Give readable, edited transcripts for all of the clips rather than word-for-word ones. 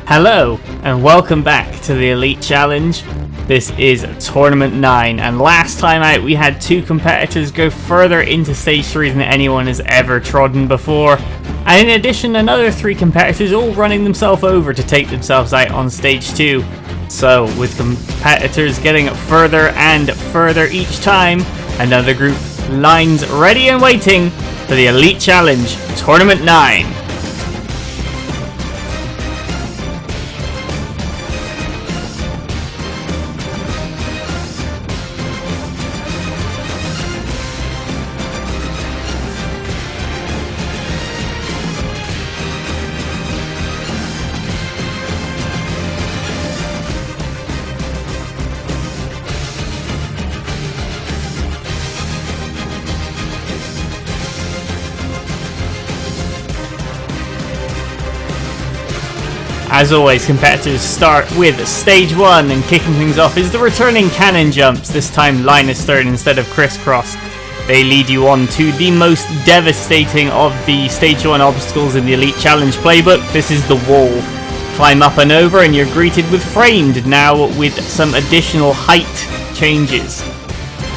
Hello, and welcome back to the Elite Challenge. This is Tournament 9, and last time out we had 2 competitors go further into Stage 3 than anyone has ever trodden before. And in addition, another 3 competitors all running themselves over to take themselves out on Stage 2. So, with competitors getting further and further each time, another group lines ready and waiting for the Elite Challenge Tournament 9. As always, competitors start with Stage 1, and kicking things off is the returning cannon jumps, this time Linus third instead of crisscross. They lead you on to the most devastating of the Stage 1 obstacles in the Elite Challenge playbook. This is the wall. Climb up and over and you're greeted with framed, now with some additional height changes.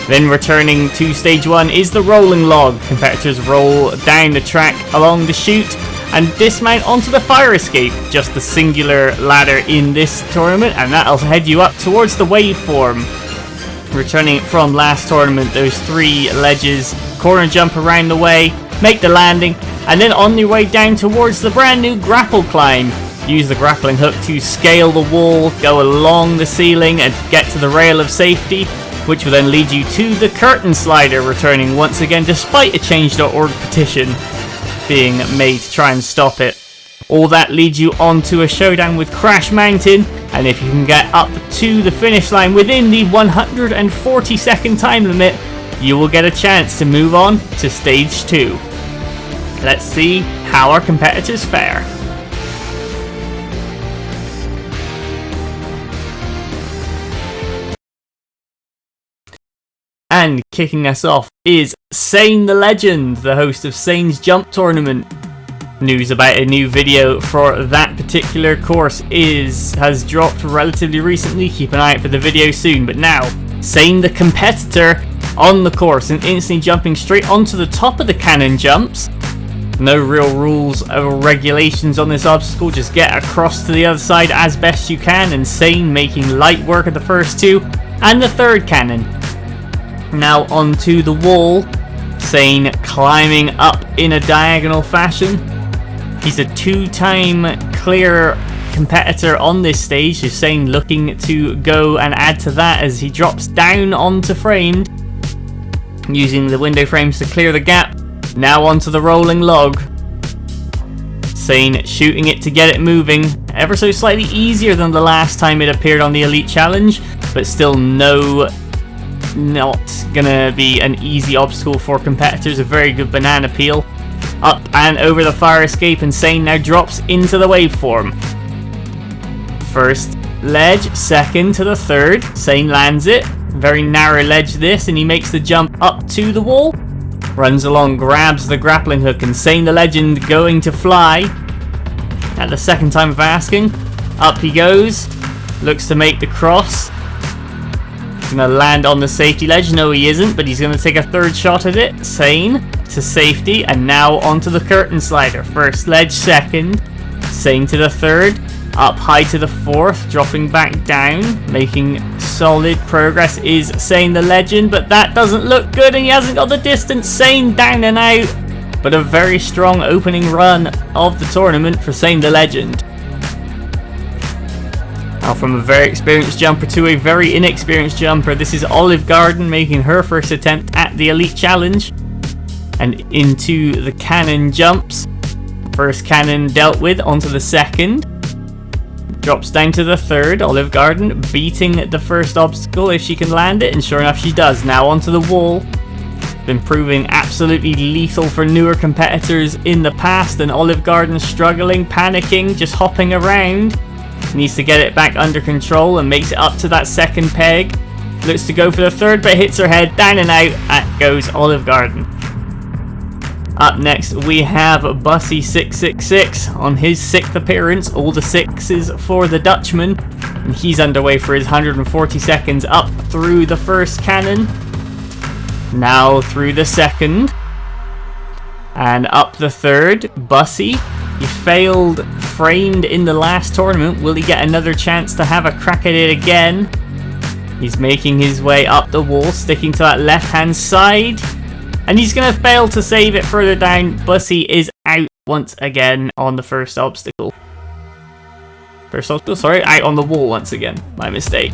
Then returning to Stage 1 is the rolling log. Competitors roll down the track along the chute and dismount onto the fire escape, just the singular ladder in this tournament, and that'll head you up towards the waveform. Returning from last tournament, those 3 ledges, corner jump around the way, make the landing, and then on your way down towards the brand new grapple climb. Use the grappling hook to scale the wall, go along the ceiling and get to the rail of safety, which will then lead you to the curtain slider, returning once again despite a change.org petition being made to try and stop it. All that leads you on to a showdown with Crash Mountain, and if you can get up to the finish line within the 140-second time limit, you will get a chance to move on to Stage 2. Let's see how our competitors fare. And kicking us off is Sane the Legend, the host of Sane's Jump Tournament. News about a new video for that particular course has dropped relatively recently. Keep an eye out for the video soon. But now, Sane the competitor on the course and instantly jumping straight onto the top of the cannon jumps. No real rules or regulations on this obstacle, just get across to the other side as best you can, and Sane making light work of the first 2 and the third cannon. Now onto the wall, Sane climbing up in a diagonal fashion. He's a 2-time clear competitor on this stage, so Sane looking to go and add to that as he drops down onto framed, using the window frames to clear the gap. Now onto the rolling log. Sane shooting it to get it moving, ever so slightly easier than the last time it appeared on the Elite Challenge, but still not gonna be an easy obstacle for competitors. A very good banana peel. Up and over the fire escape, and Sane now drops into the waveform. First ledge, second to the third. Sane lands it. Very narrow ledge this, and he makes the jump up to the wall. Runs along, grabs the grappling hook, and Sane the Legend going to fly. At the second time of asking, up he goes. Looks to make the cross. Gonna land on the safety ledge. No, he isn't, but he's gonna take a third shot at it. Sane to safety, and now onto the curtain slider. First ledge, second. Sane to the third. Up high to the fourth, dropping back down. Making solid progress is Sane the Legend, but that doesn't look good, and he hasn't got the distance. Sane down and out, but a very strong opening run of the tournament for Sane the Legend. Now from a very experienced jumper to a very inexperienced jumper, this is Olive Garden making her first attempt at the Elite Challenge. And into the cannon jumps. First cannon dealt with, onto the second. Drops down to the third. Olive Garden beating the first obstacle if she can land it, and sure enough she does. Now onto the wall. Been proving absolutely lethal for newer competitors in the past, and Olive Garden struggling, panicking, just hopping around. Needs to get it back under control and makes it up to that second peg. Looks to go for the third, but hits her head, down and out. That goes Olive Garden. Up next we have Bussy666 on his 6th appearance, all the 6s for the Dutchman. And he's underway for his 140 seconds up through the first cannon. Now through the second. And up the third. Bussy, he failed framed in the last tournament. Will he get another chance to have a crack at it again? He's making his way up the wall, sticking to that left-hand side. And he's going to fail to save it further down. Bussy is out once again on the first obstacle. Out on the wall once again. My mistake.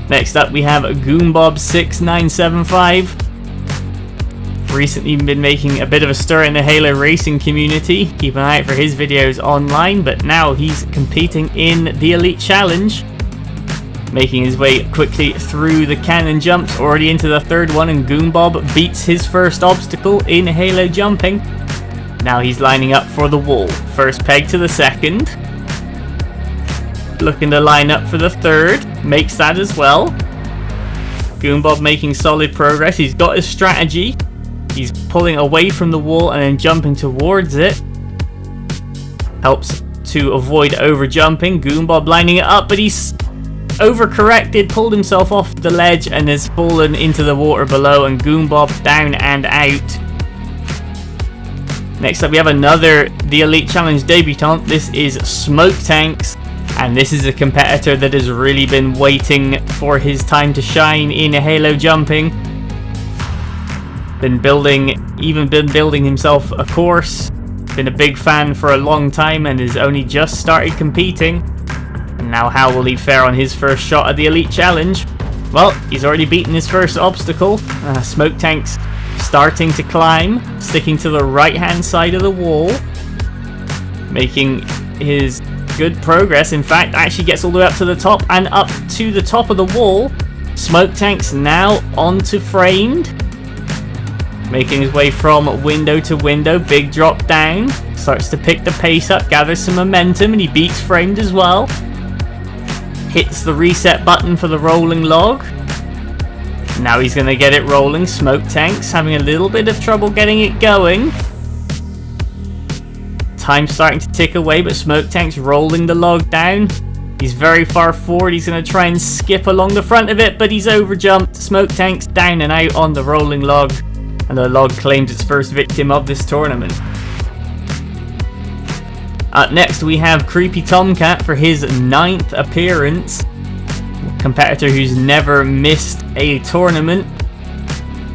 Next up we have Goombob6975. Recently been making a bit of a stir in the Halo racing community. Keep an eye out for his videos online, but now he's competing in the Elite Challenge. Making his way quickly through the cannon jumps, already into the third one, and Goombob beats his first obstacle in Halo jumping. Now he's lining up for the wall. First peg to the second. Looking to line up for the third. Makes that as well. Goombob making solid progress. He's got his strategy. He's pulling away from the wall and then jumping towards it. Helps to avoid over jumping. Goombob lining it up, but he's overcorrected, pulled himself off the ledge and has fallen into the water below, and Goombob down and out. Next up we have another The Elite Challenge debutant. This is Smoke Tanks, and this is a competitor that has really been waiting for his time to shine in Halo jumping. Been building himself a course. Been a big fan for a long time and has only just started competing. Now how will he fare on his first shot at the Elite Challenge? Well, he's already beaten his first obstacle. Smoke Tank's starting to climb, sticking to the right hand side of the wall, making his good progress. In fact, actually gets all the way up to the top and up to the top of the wall. Smoke Tank's now onto framed, making his way from window to window. Big drop down, starts to pick the pace up, gathers some momentum, and he beats framed as well. Hits the reset button for the rolling log. Now he's going to get it rolling. Smoke Tank's having a little bit of trouble getting it going. Time's starting to tick away, but Smoke Tank's rolling the log down. He's very far forward. He's going to try and skip along the front of it, but he's overjumped. Smoke Tank's down and out on the rolling log, and the log claims its first victim of this tournament. Up next we have Creepy Tomcat for his 9th appearance. Competitor who's never missed a tournament.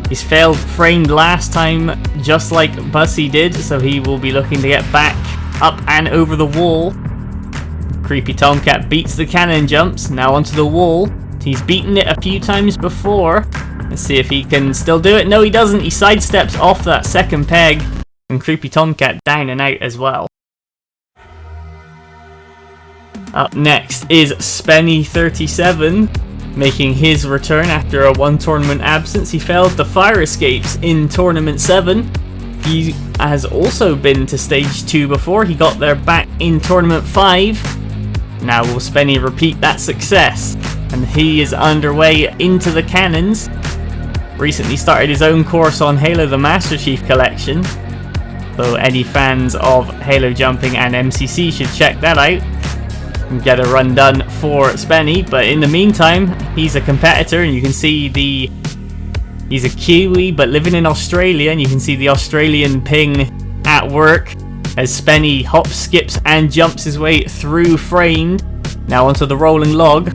He's failed framed last time just like Bussy did, so he will be looking to get back up and over the wall. Creepy Tomcat beats the cannon jumps, now onto the wall. He's beaten it a few times before. Let's see if he can still do it. No, he doesn't. He sidesteps off that second peg, and Creepy Tomcat down and out as well. Up next is Spenny37, making his return after a one tournament absence. He failed the fire escapes in Tournament 7. He has also been to Stage 2 before. He got there back in Tournament 5. Now will Spenny repeat that success? And he is underway into the cannons. Recently started his own course on Halo the Master Chief Collection. So any fans of Halo jumping and MCC should check that out and get a run done for Spenny. But in the meantime, he's a competitor, and you can see he's a Kiwi but living in Australia, and you can see the Australian ping at work as Spenny hops, skips and jumps his way through framed. Now onto the rolling log.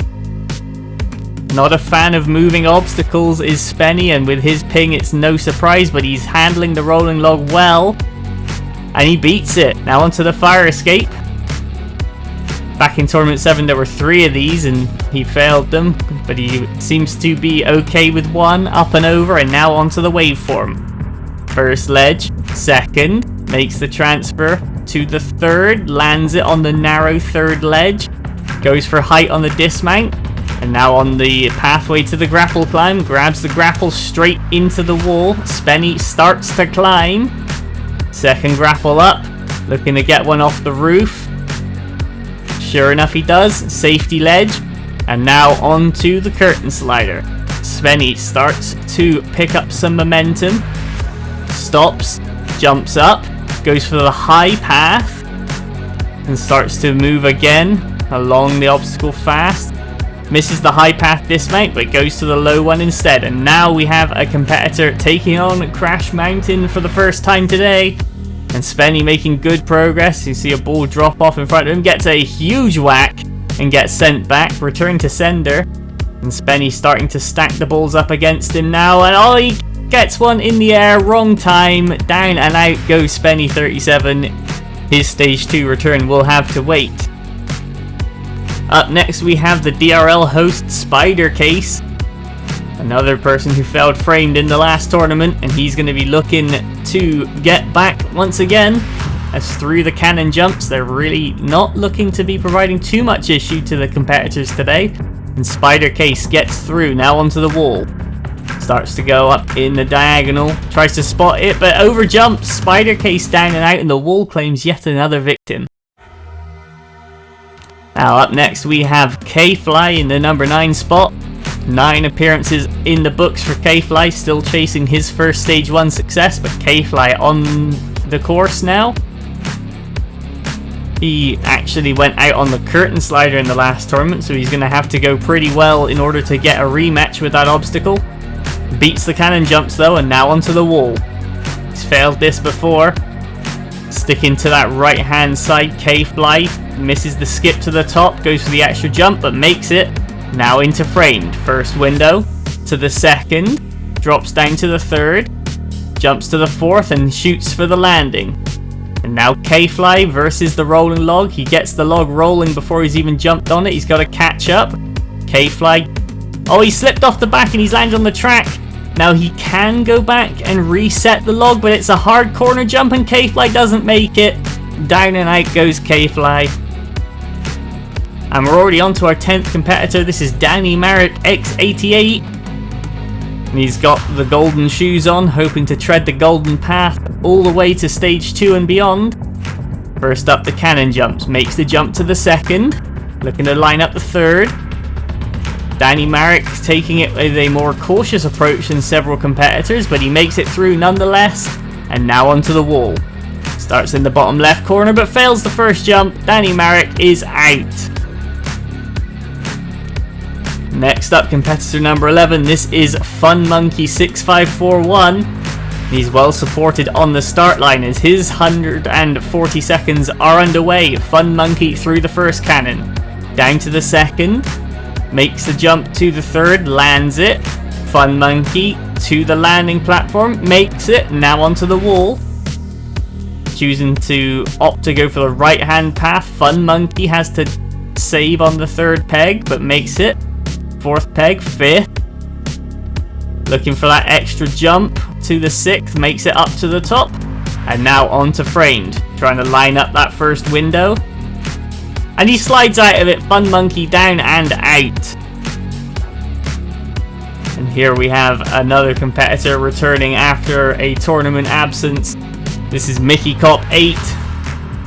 Not a fan of moving obstacles is Spenny, and with his ping it's no surprise, but he's handling the rolling log well, and he beats it. Now onto the fire escape. Back in Tournament 7 there were 3 of these and he failed them, but he seems to be okay with one. Up and over, and now onto the waveform. First ledge, second, makes the transfer to the third, lands it on the narrow third ledge, goes for height on the dismount, and now on the pathway to the grapple climb, grabs the grapple straight into the wall. Spenny starts to climb. Second grapple up, looking to get one off the roof. Sure enough he does, safety ledge, and now onto the curtain slider. Spenny starts to pick up some momentum, stops, jumps up, goes for the high path, and starts to move again along the obstacle fast. Misses the high path dismount, but goes to the low one instead. And now we have a competitor taking on Crash Mountain for the first time today. And Spenny making good progress. You see a ball drop off in front of him, gets a huge whack and gets sent back, return to sender. And Spenny starting to stack the balls up against him now. And oh, he gets one in the air, wrong time. Down and out goes Spenny 37. His stage 2 return will have to wait. Up next we have the DRL host Spider Case, another person who failed framed in the last tournament, and he's going to be looking to get back once again, as through the cannon jumps they're really not looking to be providing too much issue to the competitors today. And Spider Case gets through, now onto the wall, starts to go up in the diagonal, tries to spot it but over jumps. Spider Case down and out, and the wall claims yet another victim. Now up next we have K-Fly in the number 9 spot. 9 appearances in the books for K-Fly, still chasing his first stage 1 success, but K-Fly on the course now. He actually went out on the curtain slider in the last tournament, so he's going to have to go pretty well in order to get a rematch with that obstacle. Beats the cannon jumps though, and now onto the wall. He's failed this before. Sticking to that right hand side, K-Fly misses the skip to the top, goes for the extra jump but makes it. Now into framed. First window to the second, drops down to the third, jumps to the fourth and shoots for the landing. And now K-Fly versus the rolling log. He gets the log rolling before he's even jumped on it. He's got to catch up. K-Fly, oh, he slipped off the back and he's landed on the track. Now he can go back and reset the log, but it's a hard corner jump and K-Fly doesn't make it. Down and out goes K-Fly. And we're already on to our 10th competitor. This is Danny Marek X88. And he's got the golden shoes on, hoping to tread the golden path all the way to stage 2 and beyond. First up, the cannon jumps. Makes the jump to the second. Looking to line up the third. Danny Marek taking it with a more cautious approach than several competitors, but he makes it through nonetheless. And now onto the wall. Starts in the bottom left corner but fails the first jump. Danny Marek is out. Next up, competitor number 11. This is Fun Monkey 6541. He's well supported on the start line as his 140 seconds are underway. Fun Monkey through the first cannon. Down to the second. Makes the jump to the third, lands it. Fun Monkey to the landing platform, makes it, now onto the wall. Choosing to opt to go for the right hand path. Fun Monkey has to save on the third peg, but makes it. Fourth peg, fifth. Looking for that extra jump to the sixth, makes it up to the top. And now onto framed, trying to line up that first window. And he slides out of it. Fun Monkey down and out. And here we have another competitor returning after a tournament absence. This is Mickey Cop 8.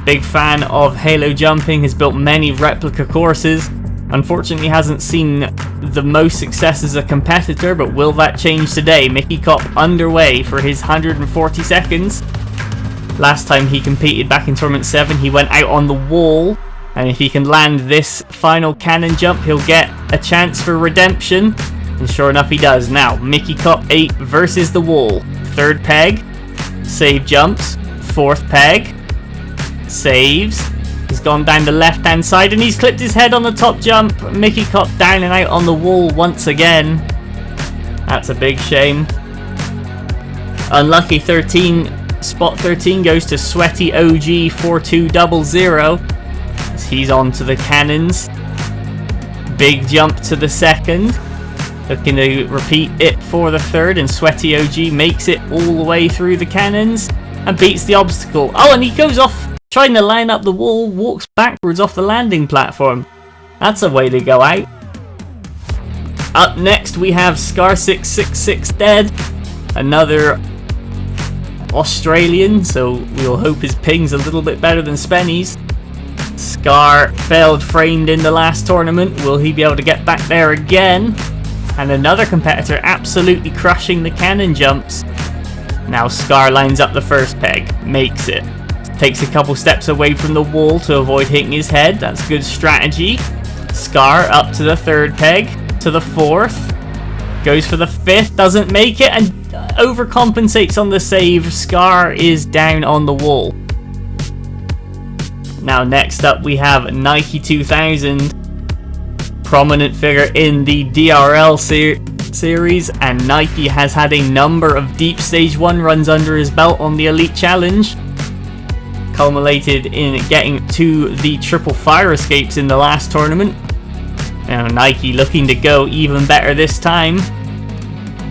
Big fan of Halo jumping, has built many replica courses. Unfortunately hasn't seen the most success as a competitor, but will that change today? Mickey Cop underway for his 140 seconds. Last time he competed back in Tournament 7, he went out on the wall. And if he can land this final cannon jump, he'll get a chance for redemption. And sure enough, he does. Now, Mickey Cop 8 versus the wall. Third peg. Save jumps. Fourth peg. Saves. He's gone down the left-hand side and he's clipped his head on the top jump. Mickey Cop down and out on the wall once again. That's a big shame. Unlucky 13. Spot 13 goes to Sweaty OG 4200. He's on to the cannons. Big jump to the second. Looking to repeat it for the third, and Sweaty OG makes it all the way through the cannons and beats the obstacle. Oh, and he goes off trying to line up the wall, walks backwards off the landing platform. That's a way to go out. Up next we have Scar666 Dead, another Australian, so we'll hope his ping's a little bit better than Spenny's. Scar failed framed in the last tournament. Will he be able to get back there again? And another competitor absolutely crushing the cannon jumps. Now Scar lines up the first peg, makes it. Takes a couple steps away from the wall to avoid hitting his head. That's good strategy. Scar up to the third peg, to the fourth. Goes for the fifth, doesn't make it, and overcompensates on the save. Scar is down on the wall. Now next up we have Nike 2000. Prominent figure in the DRL series, and Nike has had a number of deep stage 1 runs under his belt on the Elite Challenge. Culminated in getting to the triple fire escapes in the last tournament. Now Nike looking to go even better this time.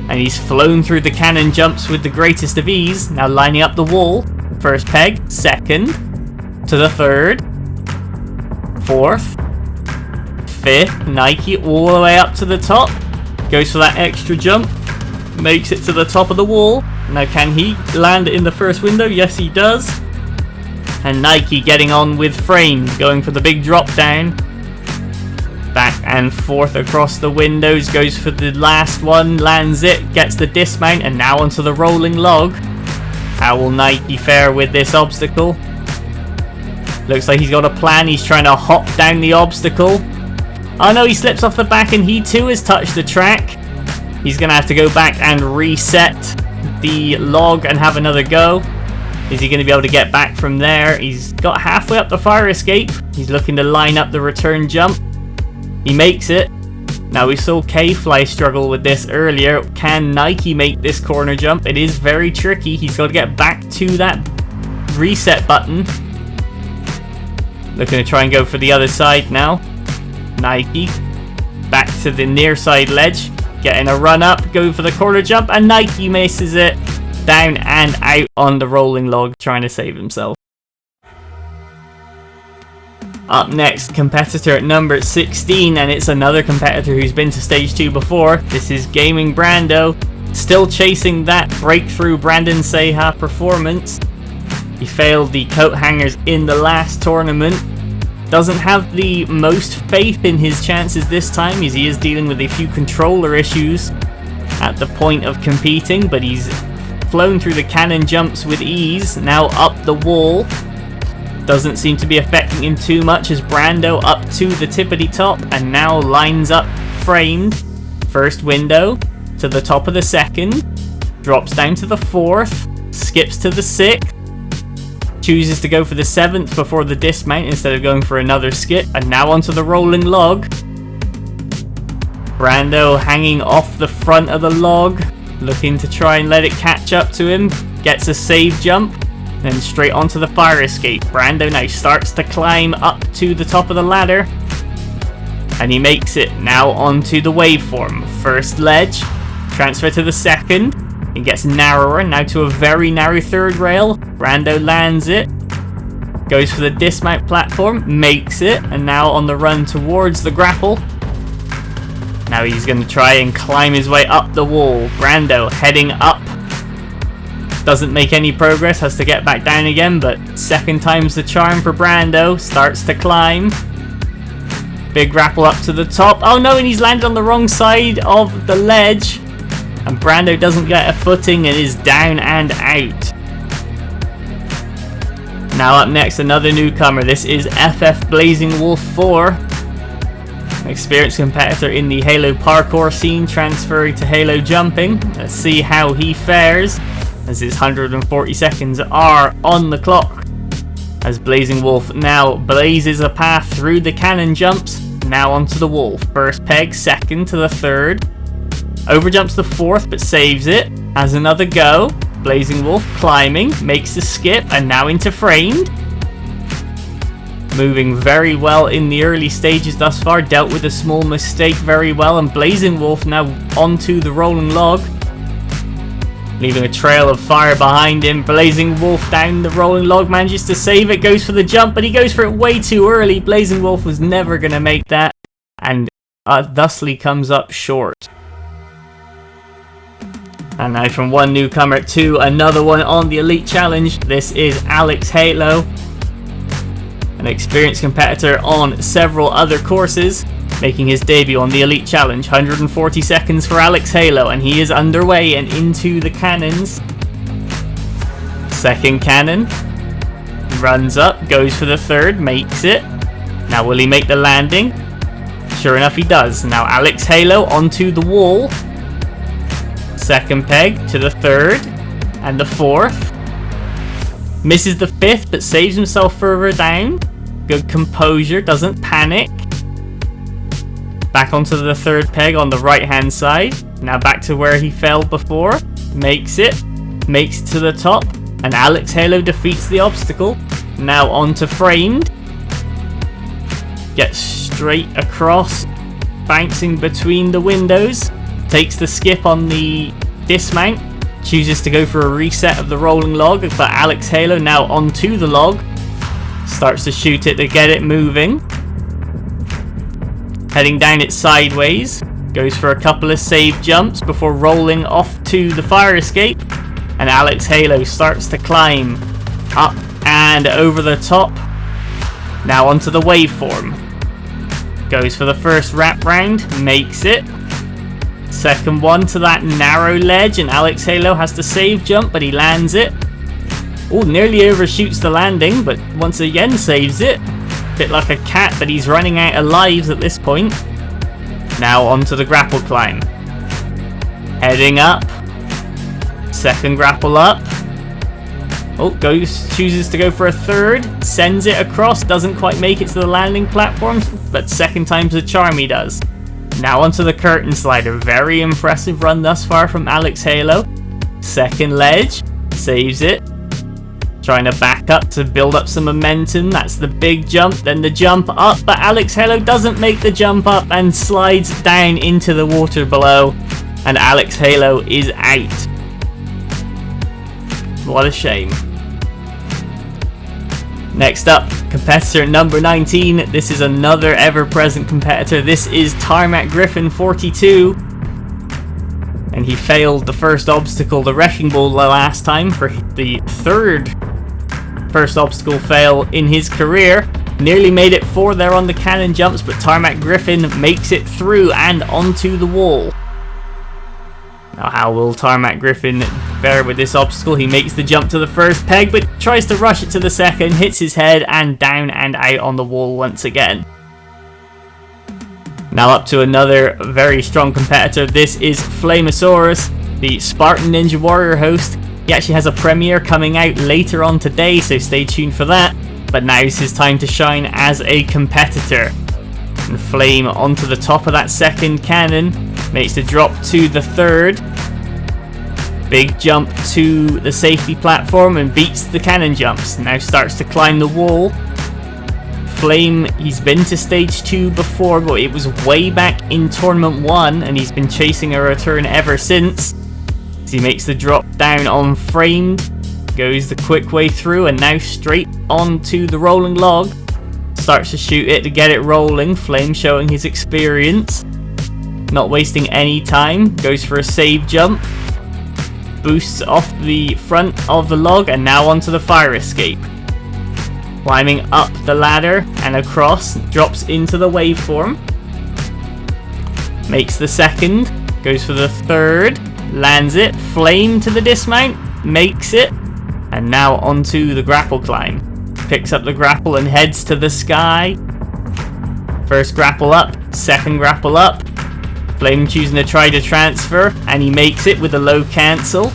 And he's flown through the cannon jumps with the greatest of ease. Now lining up the wall. First peg, second, to the third, fourth, fifth. Nike all the way up to the top. Goes for that extra jump. Makes it to the top of the wall. Now can he land in the first window? Yes he does. And Nike getting on with frame, going for the big drop down. Back and forth across the windows, goes for the last one, lands it, gets the dismount, and now onto the rolling log. How will Nike fare with this obstacle? Looks like he's got a plan. He's trying to hop down the obstacle. Oh no, he slips off the back and he too has touched the track. He's going to have to go back and reset the log and have another go. Is he going to be able to get back from there? He's got halfway up the fire escape. He's looking to line up the return jump. He makes it. Now we saw K-Fly struggle with this earlier. Can Nike make this corner jump? It is very tricky. He's got to get back to that reset button. Looking to try and go for the other side now. Nike back to the near side ledge. Getting a run up. Go for the corner jump. And Nike misses it. Down and out on the rolling log, trying to save himself. Up next, competitor at number 16, and it's another competitor who's been to stage 2 before. This is Gaming Brando, still chasing that breakthrough Brandon Seha performance. He failed the coat hangers in the last tournament. Doesn't have the most faith in his chances this time, as he is dealing with a few controller issues at the point of competing, but he's flown through the cannon jumps with ease. Now up the wall. Doesn't seem to be affecting him too much as Brando up to the tippity top and now lines up framed. First window to the top of the second. Drops down to the fourth. Skips to the sixth. Chooses to go for the seventh before the dismount instead of going for another skip. And now onto the rolling log. Brando hanging off the front of the log. Looking to try and let it catch up to him. Gets a save jump. Then straight onto the fire escape. Brando now starts to climb up to the top of the ladder. And he makes it. Now onto the waveform. First ledge. Transfer to the second. It gets narrower. Now to a very narrow third rail. Brando lands it. Goes for the dismount platform. Makes it. And now on the run towards the grapple. Now he's going to try and climb his way up the wall. Brando heading up. Doesn't make any progress. Has to get back down again. But second time's the charm for Brando. Starts to climb. Big grapple up to the top. Oh no, and he's landed on the wrong side of the ledge. And Brando doesn't get a footing and is down and out. Now up next, another newcomer. This is FF Blazing Wolf 4. Experienced competitor in the Halo parkour scene, transferring to Halo jumping. Let's see how he fares, as his 140 seconds are on the clock. As Blazing Wolf now blazes a path through the cannon jumps, now onto the wall. First peg, second to the third. Overjumps the fourth but saves it. Has another go. Blazing Wolf climbing, makes the skip, and now into framed. Moving very well in the early stages thus far. Dealt with a small mistake very well. And Blazing Wolf now onto the rolling log. Leaving a trail of fire behind him. Blazing Wolf down the rolling log. Manages to save it. Goes for the jump. But he goes for it way too early. Blazing Wolf was never going to make that. And thusly comes up short. And now from one newcomer to another one on the Elite Challenge. This is Alex Halo. An experienced competitor on several other courses, making his debut on the Elite Challenge. 140 seconds for Alex Halo, and he is underway and into the cannons. Second cannon. Runs up, goes for the third, makes it. Now will he make the landing? Sure enough he does. Now Alex Halo onto the wall. Second peg to the third. And the fourth. Misses the fifth but saves himself further down. Good composure, doesn't panic. Back onto the third peg on the right hand side. Now back to where he failed before. Makes it. Makes it to the top. And Alex Halo defeats the obstacle. Now onto framed. Gets straight across. Bouncing between the windows. Takes the skip on the dismount. Chooses to go for a reset of the rolling log. But Alex Halo now onto the log. Starts to shoot it to get it moving. Heading down it sideways. Goes for a couple of save jumps before rolling off to the fire escape. And Alex Halo starts to climb up and over the top. Now onto the waveform. Goes for the first wrap round. Makes it. Second one to that narrow ledge. And Alex Halo has to save jump, but he lands it. Oh, nearly overshoots the landing, but once again saves it. Bit like a cat, but he's running out of lives at this point. Now onto the grapple climb. Heading up. Second grapple up. Oh, chooses to go for a third. Sends it across. Doesn't quite make it to the landing platform, but second time's the charm he does. Now onto the curtain slider. Very impressive run thus far from Alex Halo. Second ledge. Saves it. Trying to back up to build up some momentum. That's the big jump, then the jump up, but Alex Halo doesn't make the jump up and slides down into the water below, and Alex Halo is out. What a shame. Next up, competitor number 19. This is another ever-present competitor. This is Tarmac Griffin 42. And he failed the first obstacle, the wrecking ball, the last time, for the first obstacle fail in his career. Nearly made it 4 there on the cannon jumps, but Tarmac Griffin makes it through and onto the wall. Now how will Tarmac Griffin fare with this obstacle? He makes the jump to the first peg, but tries to rush it to the second, hits his head, and down and out on the wall once again. Now up to another very strong competitor. This is Flamosaurus, the Spartan Ninja Warrior host. He actually has a premiere coming out later on today, so stay tuned for that. But now's his time to shine as a competitor. And Flame onto the top of that second cannon. Makes the drop to the third. Big jump to the safety platform and beats the cannon jumps. Now starts to climb the wall. Flame, he's been to stage 2 before, but it was way back in tournament 1, and he's been chasing a return ever since. So he makes the drop down on framed, goes the quick way through, and now straight onto the rolling log. Starts to shoot it to get it rolling. Flame showing his experience, not wasting any time. Goes for a save jump, boosts off the front of the log, and now onto the fire escape. Climbing up the ladder and across, drops into the waveform. Makes the second, goes for the third, lands it. Flame to the dismount, makes it, and now onto the grapple climb. Picks up the grapple and heads to the sky. First grapple up, second grapple up. Flame choosing to try to transfer, and he makes it with a low cancel.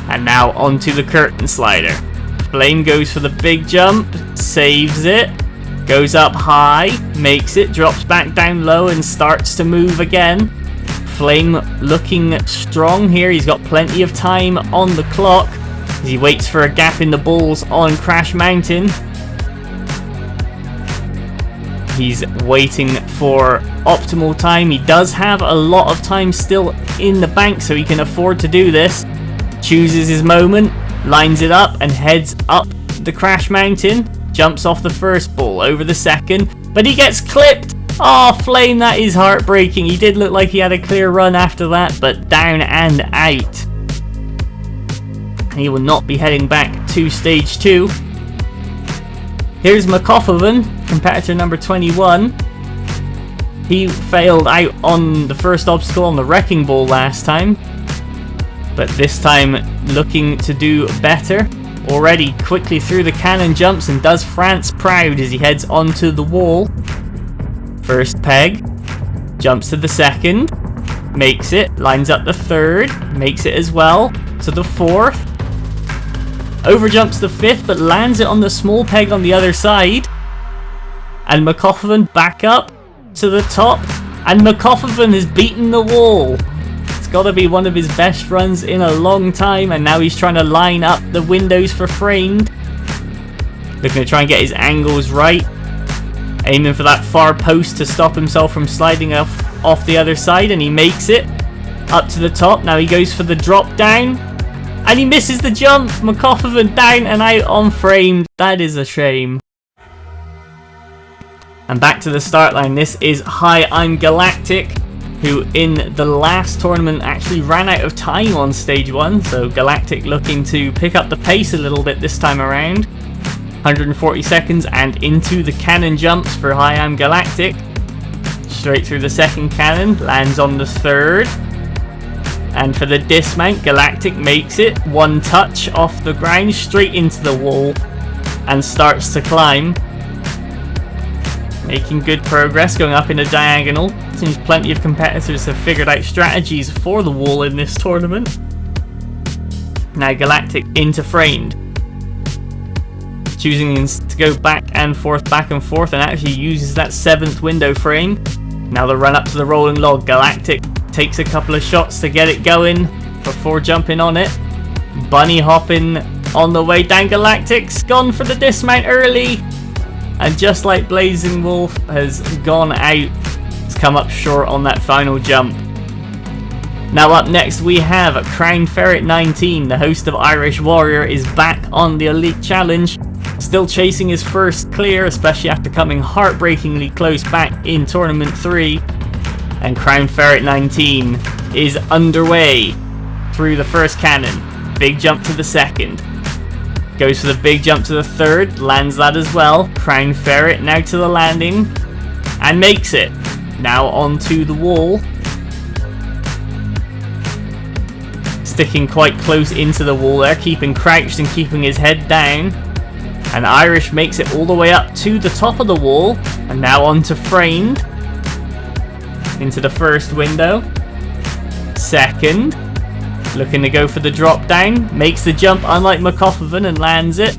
And now onto the curtain slider. Flame goes for the big jump, saves it, goes up high, makes it, drops back down low and starts to move again. Flame looking strong here. He's got plenty of time on the clock as he waits for a gap in the balls on Crash Mountain. He's waiting for optimal time. He does have a lot of time still in the bank, so he can afford to do this. Chooses his moment, lines it up, and heads up the Crash Mountain. Jumps off the first ball, over the second, but he gets clipped. Oh, Flame, that is heartbreaking. He did look like he had a clear run after that, but down and out. He will not be heading back to stage 2. Here's McCoffoven, competitor number 21. He failed out on the first obstacle on the wrecking ball last time. but this time looking to do better. Already quickly through the cannon jumps and does France proud as he heads onto the wall. First peg, jumps to the second, makes it, lines up the third, makes it as well, to the fourth, overjumps the fifth but lands it on the small peg on the other side, and McCoffin back up to the top, and McCoffin has beaten the wall. It's got to be one of his best runs in a long time, and now he's trying to line up the windows for framed. Looking to try and get his angles right, aiming for that far post to stop himself from sliding off the other side, and he makes it up to the top. Now he goes for the drop down, and he misses the jump. McCoffin down and out on framed. That is a shame. And back to the start line. This is Hi, I'm Galactic, who in the last tournament actually ran out of time on stage 1, so Galactic looking to pick up the pace a little bit this time around. 140 seconds and into the cannon jumps for Hi, I'm Galactic. Straight through the second cannon, lands on the third. And for the dismount, Galactic makes it, one touch off the ground, straight into the wall, and starts to climb. Making good progress, going up in a diagonal. Seems plenty of competitors have figured out strategies for the wall in this tournament. Now Galactic into framed. Choosing to go back and forth, and actually uses that 7th window frame. Now the run up to the rolling log. Galactic takes a couple of shots to get it going before jumping on it. Bunny hopping on the way down. Galactic's gone for the dismount early. And just like Blazing Wolf has gone out, it's come up short on that final jump. Now up next we have Crown Ferret 19, the host of Irish Warrior, is back on the Elite Challenge. Still chasing his first clear, especially after coming heartbreakingly close back in Tournament 3. And Crown Ferret 19 is underway through the first cannon. Big jump to the second. Goes for the big jump to the third, lands that as well. Crown Ferret now to the landing, and makes it. Now onto the wall. Sticking quite close into the wall there, keeping crouched and keeping his head down. And Irish makes it all the way up to the top of the wall, and now onto framed. Into the first window. Second. Looking to go for the drop down, makes the jump unlike McCoffin and lands it.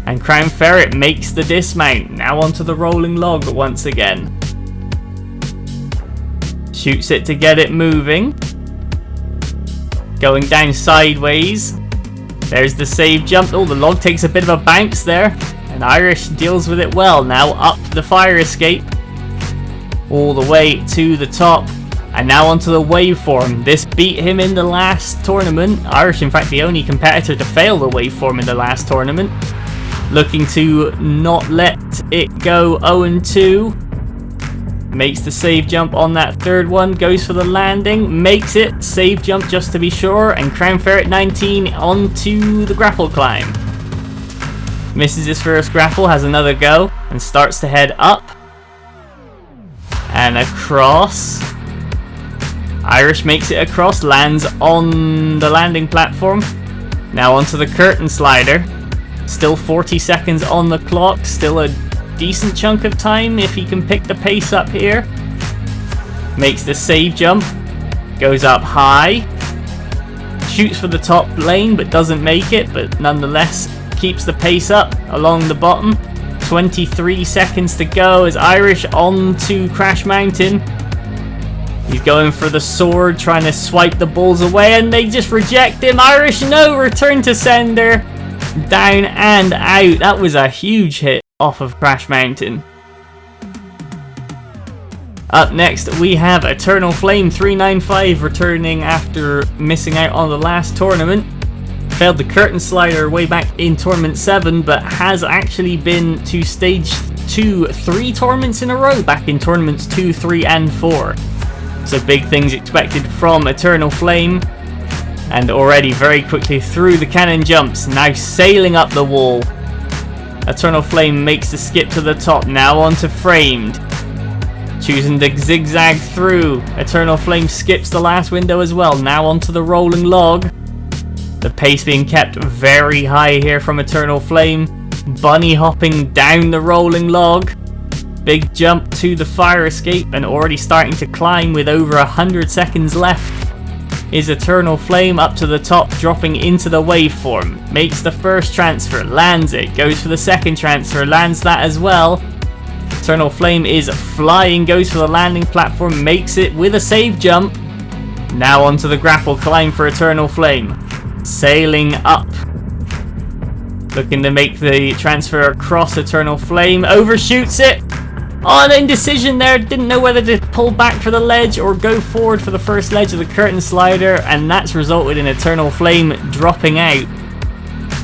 And Crown Ferret makes the dismount, now onto the rolling log once again. Shoots it to get it moving. Going down sideways. There's the save jump. Oh, the log takes a bit of a bounce there. And Irish deals with it well. Now up the fire escape. All the way to the top. And now onto the waveform. This beat him in the last tournament. Irish, in fact, the only competitor to fail the waveform in the last tournament. Looking to not let it go 0-2. Makes the save jump on that third one. Goes for the landing. Makes it. Save jump just to be sure. And Crown Ferret 19 onto the grapple climb. Misses his first grapple. Has another go. And starts to head up. And across. Irish makes it across, lands on the landing platform. Now onto the curtain slider. Still 40 seconds on the clock. Still a decent chunk of time if he can pick the pace up here. Makes the save jump. Goes up high. Shoots for the top lane but doesn't make it, but nonetheless keeps the pace up along the bottom. 23 seconds to go as Irish onto Crash Mountain. He's going for the sword, trying to swipe the balls away, and they just reject him. Irish, no, return to sender. Down and out. That was a huge hit off of Crash Mountain. Up next, we have Eternal Flame 395 returning after missing out on the last tournament. Failed the curtain slider way back in Tournament 7, but has actually been to Stage 2 3 tournaments in a row back in Tournaments 2, 3, and 4. So big things expected from Eternal Flame. And already very quickly through the cannon jumps, now sailing up the wall. Eternal Flame makes the skip to the top, now onto framed. Choosing to zigzag through. Eternal Flame skips the last window as well, now onto the rolling log. The pace being kept very high here from Eternal Flame. Bunny hopping down the rolling log. Big jump to the fire escape and already starting to climb with over 100 seconds left. Is Eternal Flame up to the top, dropping into the waveform. Makes the first transfer, lands it, goes for the second transfer, lands that as well. Eternal Flame is flying, goes for the landing platform, makes it with a save jump. Now onto the grapple climb for Eternal Flame. Sailing up. Looking to make the transfer across Eternal Flame, overshoots it. Oh, an indecision there, didn't know whether to pull back for the ledge or go forward for the first ledge of the curtain slider, and that's resulted in Eternal Flame dropping out.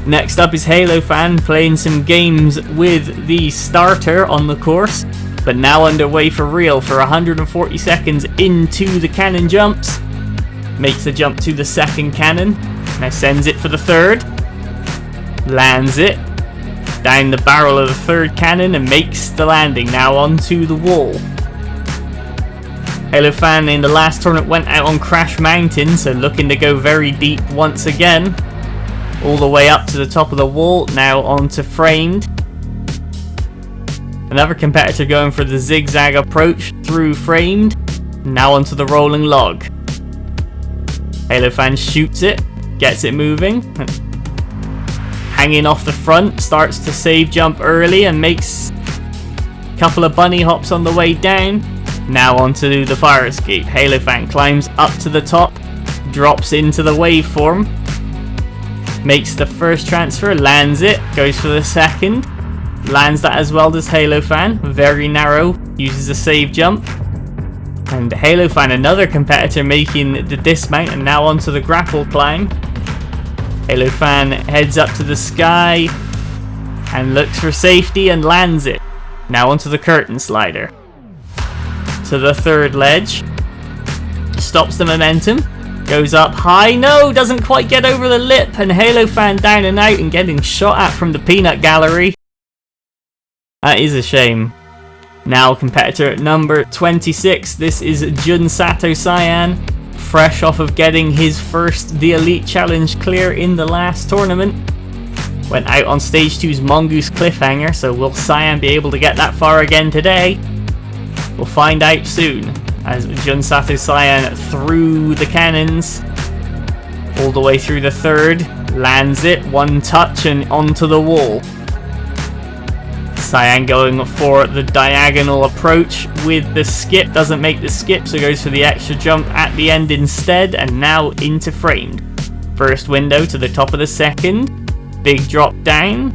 Next up is Halo Fan, playing some games with the starter on the course, but now underway for real for 140 seconds into the cannon jumps. Makes the jump to the second cannon, now sends it for the third, lands it. Down the barrel of the third cannon and makes the landing, now onto the wall. Halo Fan in the last tournament went out on Crash Mountain, so looking to go very deep once again. All the way up to the top of the wall, now onto Framed. Another competitor going for the zigzag approach through Framed, now onto the rolling log. Halo Fan shoots it, gets it moving. Hanging off the front, starts to save jump early and makes a couple of bunny hops on the way down. Now onto the fire escape. Halo Fan climbs up to the top, drops into the waveform, makes the first transfer, lands it, goes for the second, lands that as well as Halo Fan, very narrow, uses a save jump. And Halo Fan, another competitor, making the dismount and now onto the grapple climb. Halo Fan heads up to the sky and looks for safety and lands it. Now onto the curtain slider. To the third ledge. Stops the momentum. Goes up high. No, doesn't quite get over the lip. And Halo Fan down and out and getting shot at from the peanut gallery. That is a shame. Now competitor number 26. This is Junsato Cyan. Fresh off of getting his first The Elite Challenge clear in the last tournament. Went out on stage 2's Mongoose Cliffhanger, so will Cyan be able to get that far again today? We'll find out soon, as Junsato Cyan through the cannons, all the way through the third, lands it, one touch and onto the wall. Cyan going for the diagonal approach with the skip, doesn't make the skip, so goes for the extra jump at the end instead, and now into Framed. First window to the top of the second, big drop down,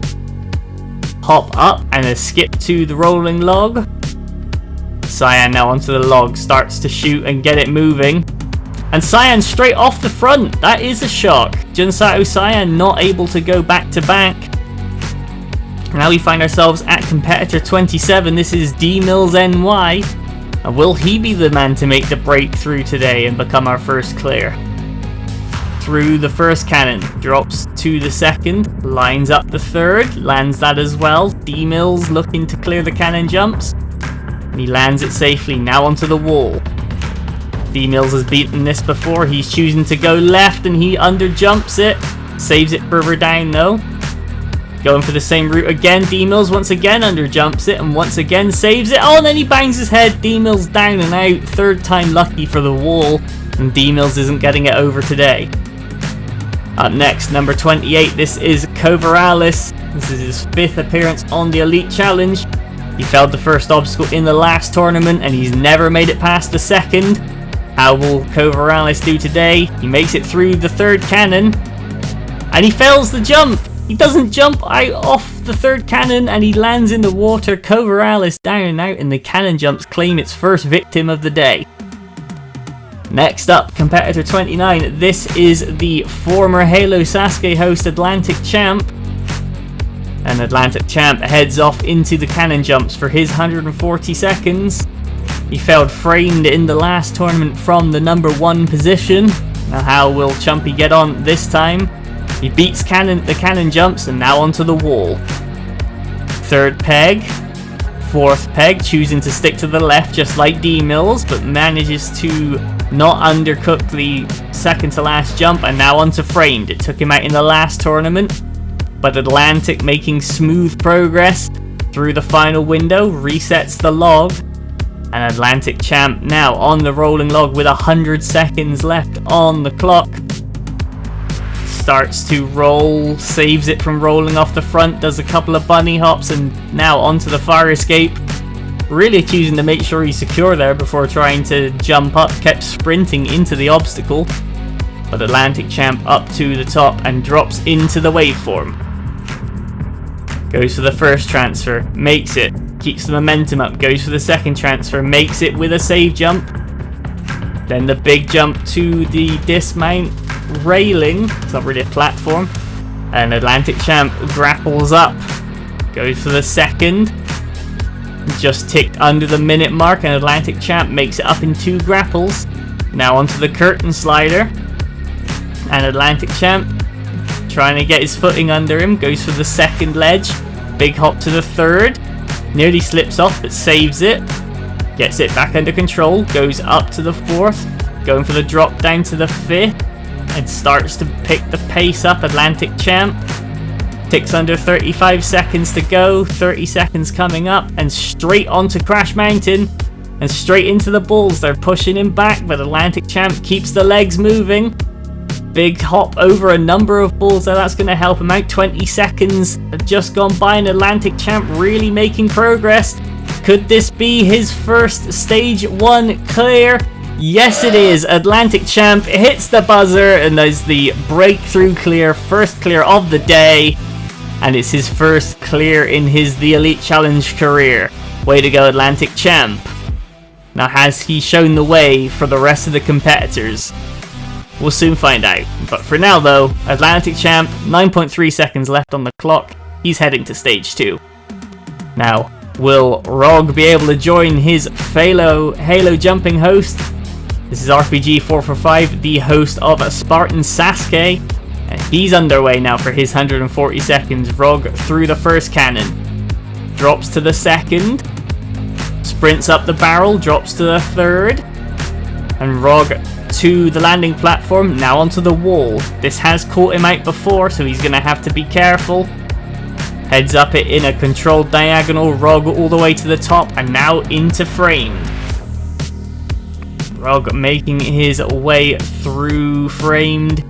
hop up and a skip to the rolling log. Cyan now onto the log, starts to shoot and get it moving. And Cyan straight off the front, that is a shock. Junsato Cyan not able to go back to back. Now we find ourselves at competitor 27, this is D-Mills NY. And will he be the man to make the breakthrough today and become our first clear? Through the first cannon, drops to the second, lines up the third, lands that as well. D-Mills looking to clear the cannon jumps. And he lands it safely, now onto the wall. D-Mills has beaten this before, he's choosing to go left and he underjumps it. Saves it further down though. Going for the same route again, D-Mills once again underjumps it and once again saves it. Oh, and then he bangs his head, D-Mills down and out. Third time lucky for the wall, and D-Mills isn't getting it over today. Up next, number 28, this is Coverallis. This is his 5th appearance on the Elite Challenge. He failed the first obstacle in the last tournament and he's never made it past the second. How will Coverallis do today? He makes it through the third cannon and he fails the jump. He doesn't jump out off the third cannon and he lands in the water. Coverallis down and out, and the cannon jumps claim its first victim of the day. Next up, competitor 29. This is the former Halo Sasuke host Atlantic Champ. And Atlantic Champ heads off into the cannon jumps for his 140 seconds. He failed Framed in the last tournament from the number 1 position. Now how will Chumpy get on this time? He beats the cannon jumps and now onto the wall. Third peg, fourth peg, choosing to stick to the left just like D-Mills, but manages to not undercooked the second to last jump, and now onto framed. It took him out in the last tournament, but Atlantic making smooth progress through the final window, resets the log, and Atlantic champ now on the rolling log with 100 seconds left on the clock. Starts to roll, saves it from rolling off the front, does a couple of bunny hops, and now onto the fire escape. Really choosing to make sure he's secure there before trying to jump up, kept sprinting into the obstacle. But Atlantic champ up to the top and drops into the waveform. Goes for the first transfer, makes it, keeps the momentum up, goes for the second transfer, makes it with a save jump. Then the big jump to the dismount railing, it's not really a platform, and Atlantic champ grapples up, goes for the second, just ticked under the minute mark, and Atlantic champ makes it up in 2 grapples. Now onto the curtain slider, and Atlantic champ trying to get his footing under him, goes for the second ledge, big hop to the third, nearly slips off but saves it, gets it back under control, goes up to the fourth, going for the drop down to the fifth, and starts to pick the pace up. Atlantic champ ticks under 35 seconds to go, 30 seconds coming up, and straight onto Crash Mountain and straight into the bulls. They're pushing him back, but Atlantic champ keeps the legs moving. Big hop over a number of bulls, so that's going to help him out. 20 seconds have just gone by, and Atlantic champ really making progress. Could this be his first stage 1 clear? Yes, it is. Atlantic champ hits the buzzer and does the breakthrough clear, first clear of the day, and it's his first clear in his The Elite Challenge career. Way to go, Atlantic champ. Now, has he shown the way for the rest of the competitors? We'll soon find out. But for now though, Atlantic champ, 9.3 seconds left on the clock. He's heading to stage 2. Now, will Rog be able to join his Halo jumping host? This is RPG445, the host of Spartan Sasuke. And he's underway now for his 140 seconds. Rog through the first cannon. Drops to the second. Sprints up the barrel, drops to the third. And Rog to the landing platform, now onto the wall. This has caught him out before, so he's going to have to be careful. Heads up it in a controlled diagonal. Rog all the way to the top, and now into framed. Rog making his way through framed.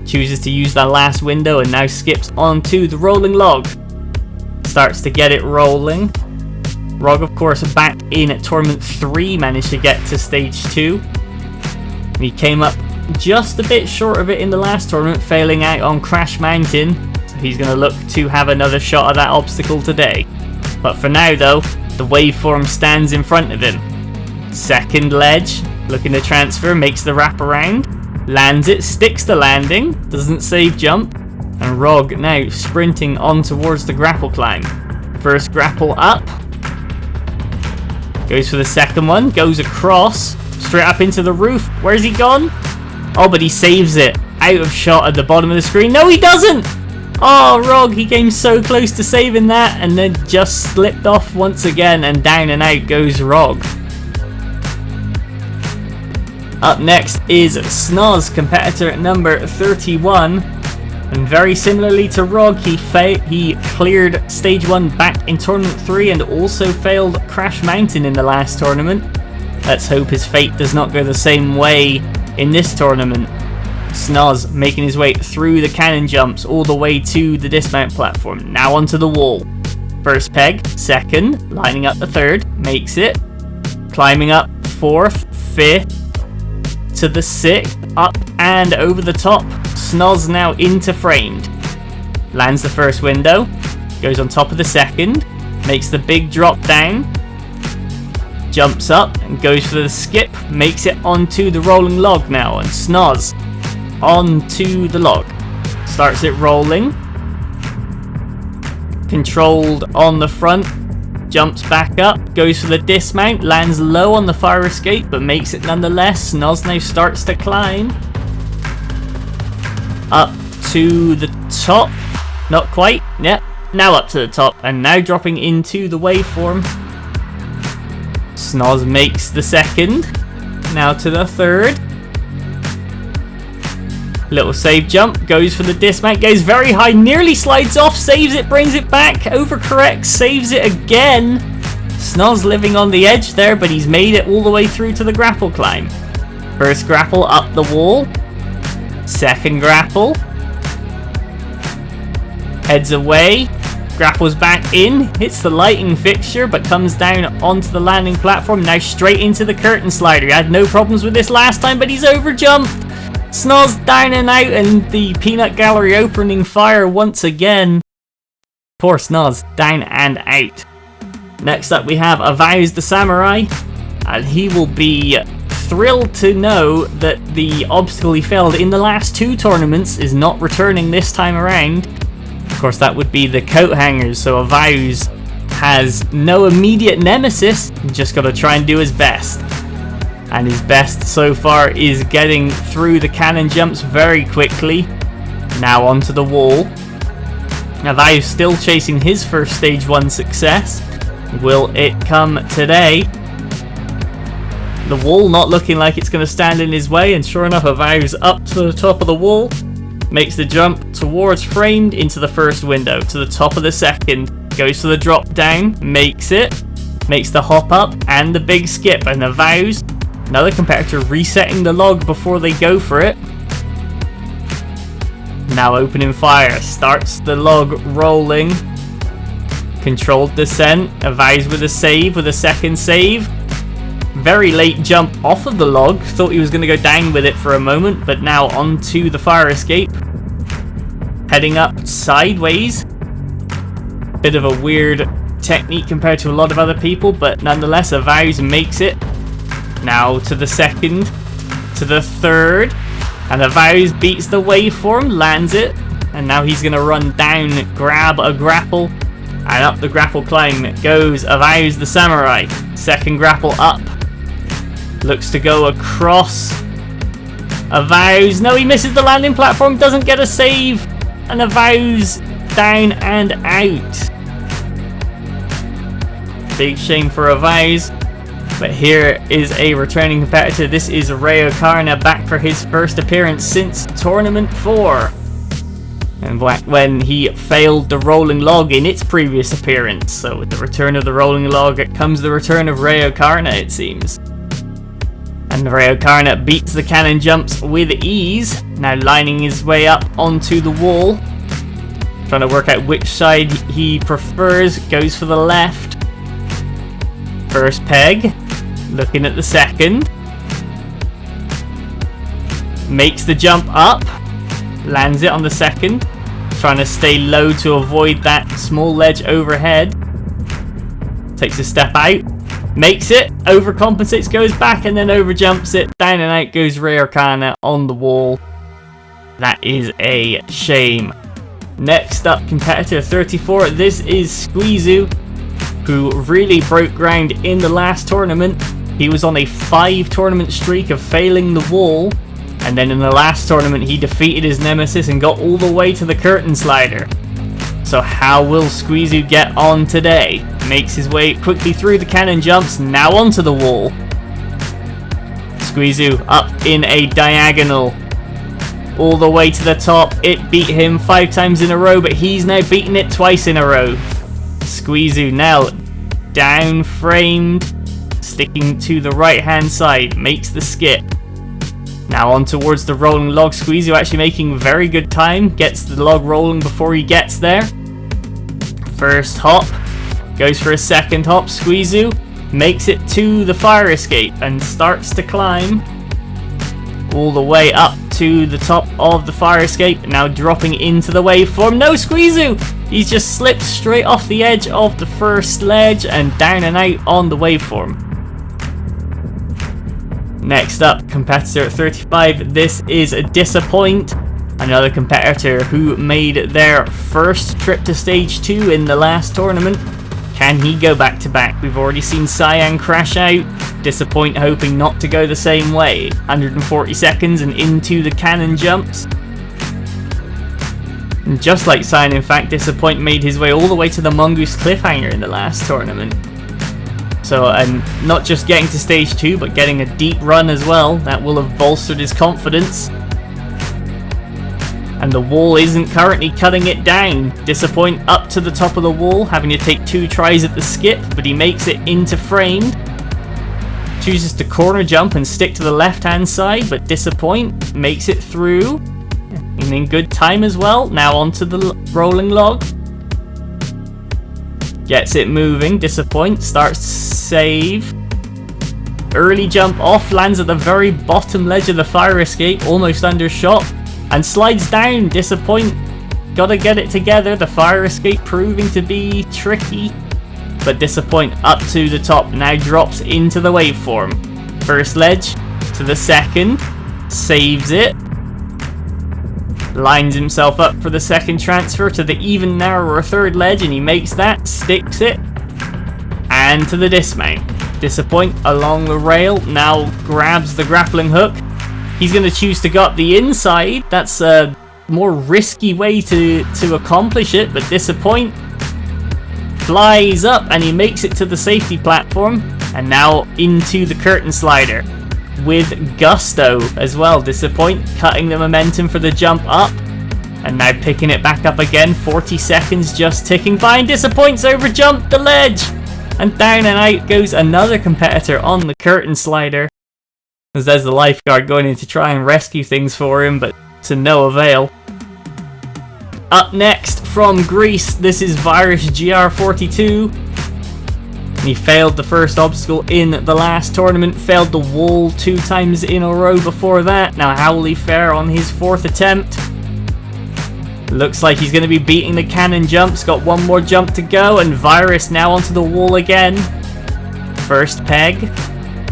Chooses to use that last window and now skips onto the rolling log. Starts to get it rolling. Rog, of course, back in at Tournament 3, managed to get to Stage 2. And he came up just a bit short of it in the last tournament, failing out on Crash Mountain. So he's going to look to have another shot at that obstacle today. But for now, though, the waveform stands in front of him. Second ledge, looking to transfer, makes the wrap around. Lands it, sticks the landing, doesn't save jump. And Rog now sprinting on towards the grapple climb. First grapple up. Goes for the second one, goes across, straight up into the roof. Where's he gone? Oh, but he saves it. Out of shot at the bottom of the screen. No, he doesn't! Oh, Rog, he came so close to saving that and then just slipped off once again, and down and out goes Rog. Up next is Snoz, competitor number 31. And very similarly to Rog, he cleared Stage 1 back in Tournament 3 and also failed Crash Mountain in the last tournament. Let's hope his fate does not go the same way in this tournament. Snoz making his way through the cannon jumps all the way to the dismount platform. Now onto the wall. First peg, second, lining up the third, makes it. Climbing up fourth, fifth, to the sixth, up and over the top. Snoz now into framed. Lands the first window, goes on top of the second, makes the big drop down, jumps up and goes for the skip, makes it onto the rolling log now, and Snoz onto the log. Starts it rolling, controlled on the front, jumps back up, goes for the dismount, lands low on the fire escape but makes it nonetheless. Snoz now starts to climb up to the top, not quite, yep, now up to the top, and now dropping into the waveform. Snoz makes the second, Now to the third. Little save jump, goes for the dismount, goes very high, nearly slides off, saves it, brings it back, overcorrects, saves it again. Snoz living on the edge there, but he's made it all the way through to the grapple climb. First grapple up the wall. Second grapple. Heads away. Grapples back in, hits the lighting fixture, but comes down onto the landing platform. Now straight into the curtain slider. He had no problems with this last time, but he's overjumped. Snoz down and out, and the peanut gallery opening fire once again. Poor Snoz, down and out. Next up we have Avows the Samurai, and he will be thrilled to know that the obstacle he failed in the last 2 tournaments is not returning this time around. Of course, that would be the coat hangers, so Avows has no immediate nemesis, just got to try and do his best. And his best so far is getting through the cannon jumps very quickly. Now onto the wall. Avows still chasing his first stage 1 success. Will it come today? The wall not looking like it's going to stand in his way, and sure enough, Avows up to the top of the wall. Makes the jump towards framed into the first window, to the top of the second. Goes to the drop down, makes it. Makes the hop up and the big skip, and Avows, another competitor, resetting the log before they go for it. Now opening fire, starts the log rolling. Controlled descent, Avows with a save, with a second save. Very late jump off of the log, thought he was going to go down with it for a moment, but now onto the fire escape. Heading up sideways. Bit of a weird technique compared to a lot of other people, but nonetheless, Avows makes it. Now to the second, to the third, and Avows beats the waveform, lands it, and now he's going to run down, grab a grapple, and up the grapple climb goes Avows the Samurai. Second grapple up, looks to go across. Avows, no, he misses the landing platform, doesn't get a save, and Avows down and out. Big shame for Avows. But here is a returning competitor. This is Rayo Karna, back for his first appearance since Tournament 4. And when he failed the rolling log in its previous appearance. So with the return of the rolling log comes the return of Rayo Karna, it seems. And Rayo Karna beats the cannon jumps with ease. Now lining his way up onto the wall. Trying to work out which side he prefers. Goes for the left. First peg. Looking at the second. Makes the jump up. Lands it on the second. Trying to stay low to avoid that small ledge overhead. Takes a step out. Makes it. Overcompensates, goes back, and then overjumps it. Down and out goes Rayo Karna on the wall. That is a shame. Next up, competitor 34. This is Squeezu, who really broke ground in the last tournament. He was on a 5-tournament streak of failing the wall, and then in the last tournament he defeated his nemesis and got all the way to the curtain slider. So how will Squeezu get on today? Makes his way quickly through the cannon jumps, now onto the wall. Squeezu up in a diagonal, all the way to the top. It beat him 5 times in a row, but he's now beaten it twice in a row. Squeezu now down framed, sticking to the right hand side, makes the skip. Now on towards the rolling log. Squeezu actually making very good time, gets the log rolling before he gets there. First hop, goes for a second hop. Squeezu makes it to the fire escape and starts to climb all the way up to the top of the fire escape, now dropping into the waveform. No, Squeezu! He's just slipped straight off the edge of the first ledge and down and out on the waveform. Next up, competitor 35. This is Disappoint, another competitor who made their first trip to stage 2 in the last tournament. Can he go back to back? We've already seen Cyan crash out. Disappoint hoping not to go the same way. 140 seconds and into the cannon jumps. And just like Cyan, in fact, Disappoint made his way all the way to the Mongoose cliffhanger in the last tournament. So, and not just getting to stage 2, but getting a deep run as well. That will have bolstered his confidence. And the wall isn't currently cutting it down. Disappoint up to the top of the wall, having to take 2 tries at the skip, but he makes it into framed. Chooses to corner jump and stick to the left hand side, but Disappoint makes it through. And in good time as well. Now onto the rolling log. Gets it moving. Disappoint starts to save. Early jump off, lands at the very bottom ledge of the fire escape, almost undershot. And slides down. Disappoint. Gotta get it together. The fire escape proving to be tricky. But Disappoint up to the top. Now drops into the waveform. First ledge to the second. Saves it. Lines himself up for the second transfer to the even narrower third ledge. And he makes that. Sticks it. And to the dismount. Disappoint along the rail. Now grabs the grappling hook. He's going to choose to go up the inside. That's a more risky way to accomplish it, but Disappoint flies up and he makes it to the safety platform and now into the curtain slider with gusto as well. Disappoint cutting the momentum for the jump up and now picking it back up again. 40 seconds just ticking by and Disappoint's overjumped the ledge and down and out goes another competitor on the curtain slider. As there's the lifeguard going in to try and rescue things for him, but to no avail. Up next from Greece, this is Virus GR42. He failed the first obstacle in the last tournament, failed the wall 2 times in a row before that. Now how will he fare on his 4th attempt? Looks like he's going to be beating the cannon jumps, got 1 more jump to go, and Virus now onto the wall again. First peg.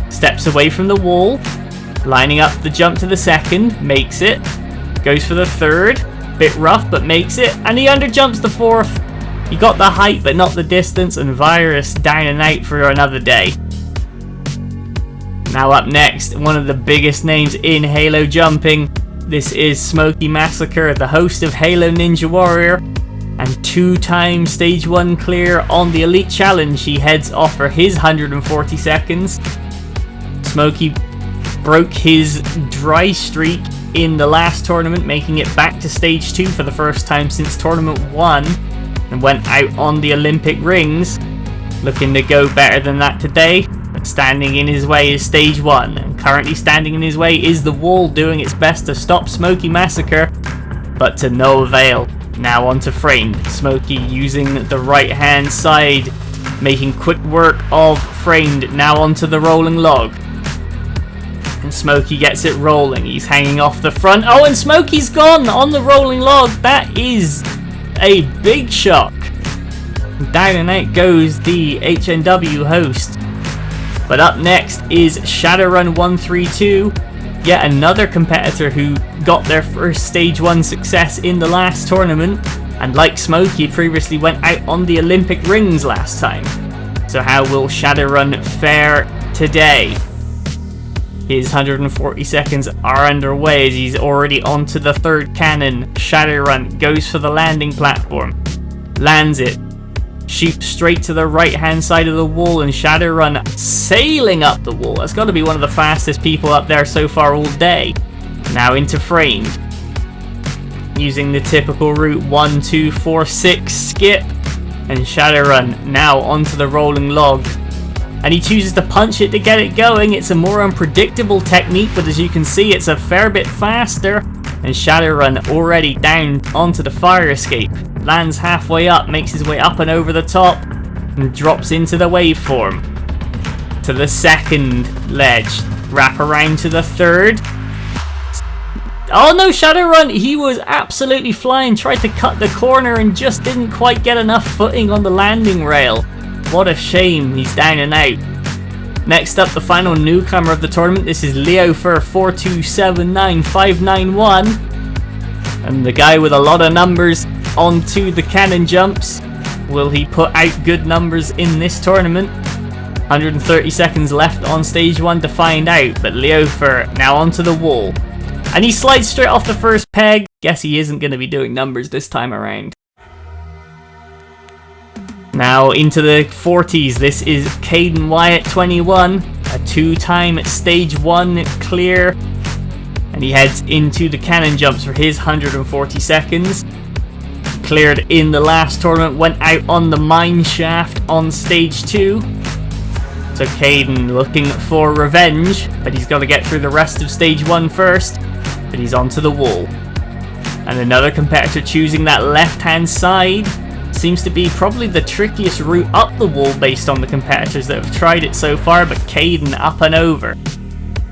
Steps away from the wall, lining up the jump to the second, makes it, goes for the third, bit rough but makes it, and he underjumps the 4th. He got the height but not the distance, and Virus down and out for another day. Now up next, one of the biggest names in Halo jumping. This is Smoky Massacre, the host of Halo Ninja Warrior, and 2-time stage 1 clear on the Elite Challenge. He heads off for his 140 seconds. Smokey broke his dry streak in the last tournament, making it back to stage 2 for the first time since tournament 1 and went out on the Olympic rings. Looking to go better than that today, but standing in his way is stage 1, and currently standing in his way is the wall, doing its best to stop Smoky Massacre, but to no avail. Now onto framed. Smokey using the right hand side, making quick work of framed. Now onto the rolling log. And Smokey gets it rolling. He's hanging off the front. Oh, and Smokey's gone on the rolling log. That is a big shock. Down and out goes the HNW host. But up next is Shadowrun 132. Yet another competitor who got their first stage 1 success in the last tournament. And like Smokey, previously went out on the Olympic rings last time. So how will Shadowrun fare today? His 140 seconds are underway as he's already onto the 3rd cannon. Shadowrun goes for the landing platform. Lands it. Shoots straight to the right hand side of the wall, and Shadowrun sailing up the wall. That's got to be one of the fastest people up there so far all day. Now into framed. Using the typical route 1, 2, 4, 6 skip. And Shadowrun now onto the rolling log. And he chooses to punch it to get it going. It's a more unpredictable technique, but as you can see, it's a fair bit faster. And Shadowrun already down onto the fire escape. Lands halfway up, makes his way up and over the top, and drops into the waveform. To the second ledge. Wrap around to the 3rd. Oh no, Shadowrun, he was absolutely flying. Tried to cut the corner and just didn't quite get enough footing on the landing rail. What a shame, he's down and out. Next up, the final newcomer of the tournament. This is Leofer 4279591. And the guy with a lot of numbers onto the cannon jumps. Will he put out good numbers in this tournament? 130 seconds left on stage 1 to find out. But Leofer now onto the wall. And he slides straight off the first peg. Guess he isn't going to be doing numbers this time around. Now into the 40s, this is Caden Wyatt, 21, a 2-time stage 1 clear, and he heads into the cannon jumps for his 140 seconds. Cleared in the last tournament, went out on the mine shaft on stage 2. So Caden looking for revenge, but he's got to get through the rest of stage 1 first, but he's onto the wall. And another competitor choosing that left-hand side. Seems to be probably the trickiest route up the wall based on the competitors that have tried it so far, but Caden up and over.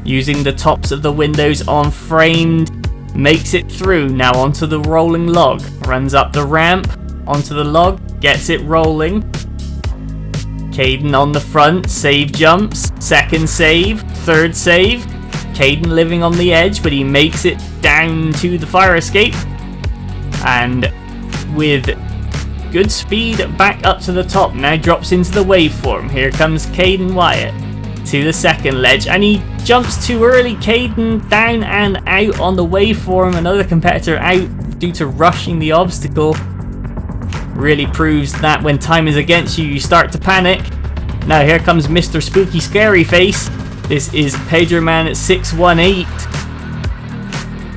Using the tops of the windows on framed, makes it through, now onto the rolling log. Runs up the ramp, onto the log, gets it rolling. Caden on the front, save jumps, second save, third save. Caden living on the edge, but he makes it down to the fire escape. And with good speed back up to the top, now drops into the waveform. Here comes Caden Wyatt to the second ledge, and he jumps too early. Caden down and out on the waveform. Another competitor out due to rushing the obstacle. Really proves that when time is against you, you start to panic. Now here comes Mr. Spooky Scary Face. This is Pedro Man at 618,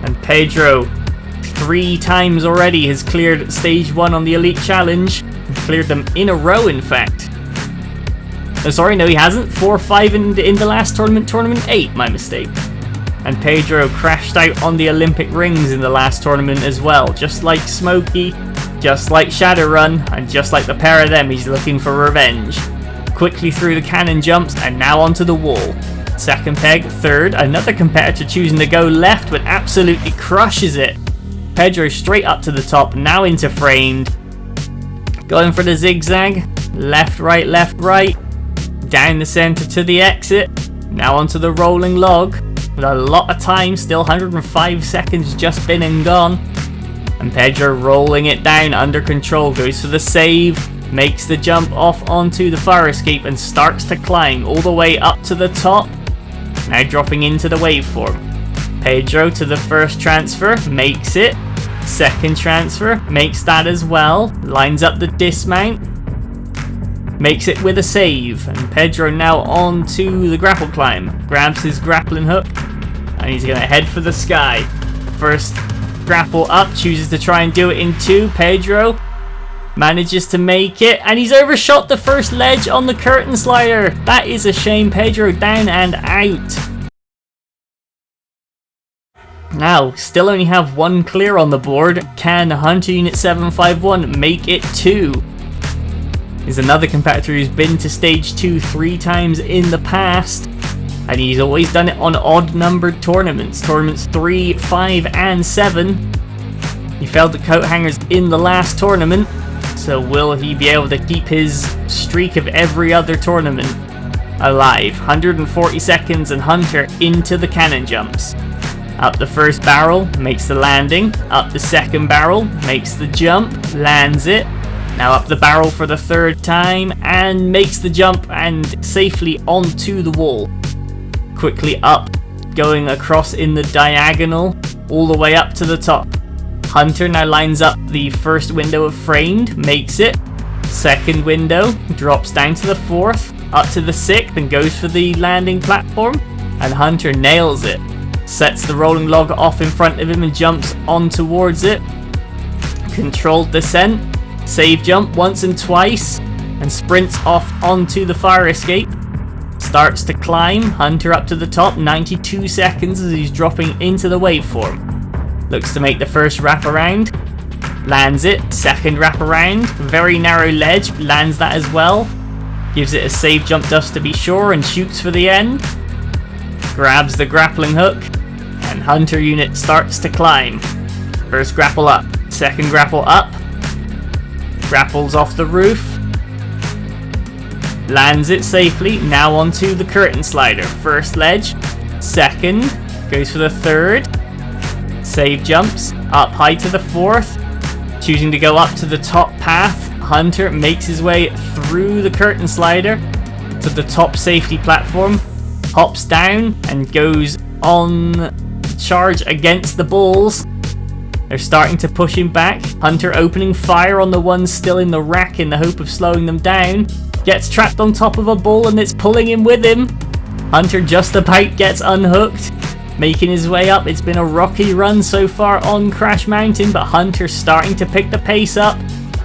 and Pedro 3 times already has cleared stage 1 on the Elite Challenge. Cleared them in a row, in fact. Oh, sorry, no, he hasn't. 4 or 5 in the last tournament. Tournament 8, my mistake. And Pedro crashed out on the Olympic rings in the last tournament as well. Just like Smokey, just like Shadowrun, and just like the pair of them, he's looking for revenge. Quickly through the cannon jumps, and now onto the wall. Second peg, third. Another competitor choosing to go left, but absolutely crushes it. Pedro straight up to the top, now into framed. Going for the zigzag. Left, right, down the center to the exit. Now onto the rolling log. With a lot of time, still 105 seconds just been and gone. And Pedro rolling it down under control, goes for the save. Makes the jump off onto the fire escape and starts to climb all the way up to the top. Now dropping into the waveform. Pedro to the first transfer, makes it. Second transfer, makes that as well. Lines up the dismount. Makes it with a save. And Pedro now on to the grapple climb. Grabs his grappling hook. And he's going to head for the sky. First grapple up, chooses to try and do it in 2. Pedro manages to make it. And he's overshot the first ledge on the curtain slider. That is a shame. Pedro down and out. Now, still only have 1 clear on the board. Can Hunter Unit 751 make it 2? Is another competitor who's been to stage 2 3 times in the past, and he's always done it on odd numbered tournaments. Tournaments 3, 5 and 7. He failed the coat hangers in the last tournament, so will he be able to keep his streak of every other tournament alive? 140 seconds and Hunter into the cannon jumps. Up the first barrel, makes the landing. Up the second barrel, makes the jump, lands it. Now up the barrel for the third time, and makes the jump and safely onto the wall. Quickly up, going across in the diagonal, all the way up to the top. Hunter now lines up the first window of framed, makes it. Second window, drops down to the 4th, up to the 6th, and goes for the landing platform. And Hunter nails it. Sets the rolling log off in front of him and jumps on towards it. Controlled descent. Save jump once and twice. And sprints off onto the fire escape. Starts to climb. Hunter up to the top. 92 seconds as he's dropping into the waveform. Looks to make the first wrap around. Lands it. Second wrap around. Very narrow ledge. Lands that as well. Gives it a save jump just to be sure and shoots for the end. Grabs the grappling hook, and Hunter Unit starts to climb. First grapple up, second grapple up, grapples off the roof, lands it safely, now onto the curtain slider. First ledge, second, goes for the third, save jumps, up high to the 4th, choosing to go up to the top path. Hunter makes his way through the curtain slider to the top safety platform. Hops down and goes on charge against the balls. They're starting to push him back. Hunter opening fire on the ones still in the rack in the hope of slowing them down. Gets trapped on top of a bull and it's pulling him with him. Hunter just about gets unhooked, making his way up. It's been a rocky run so far on Crash Mountain, but Hunter's starting to pick the pace up.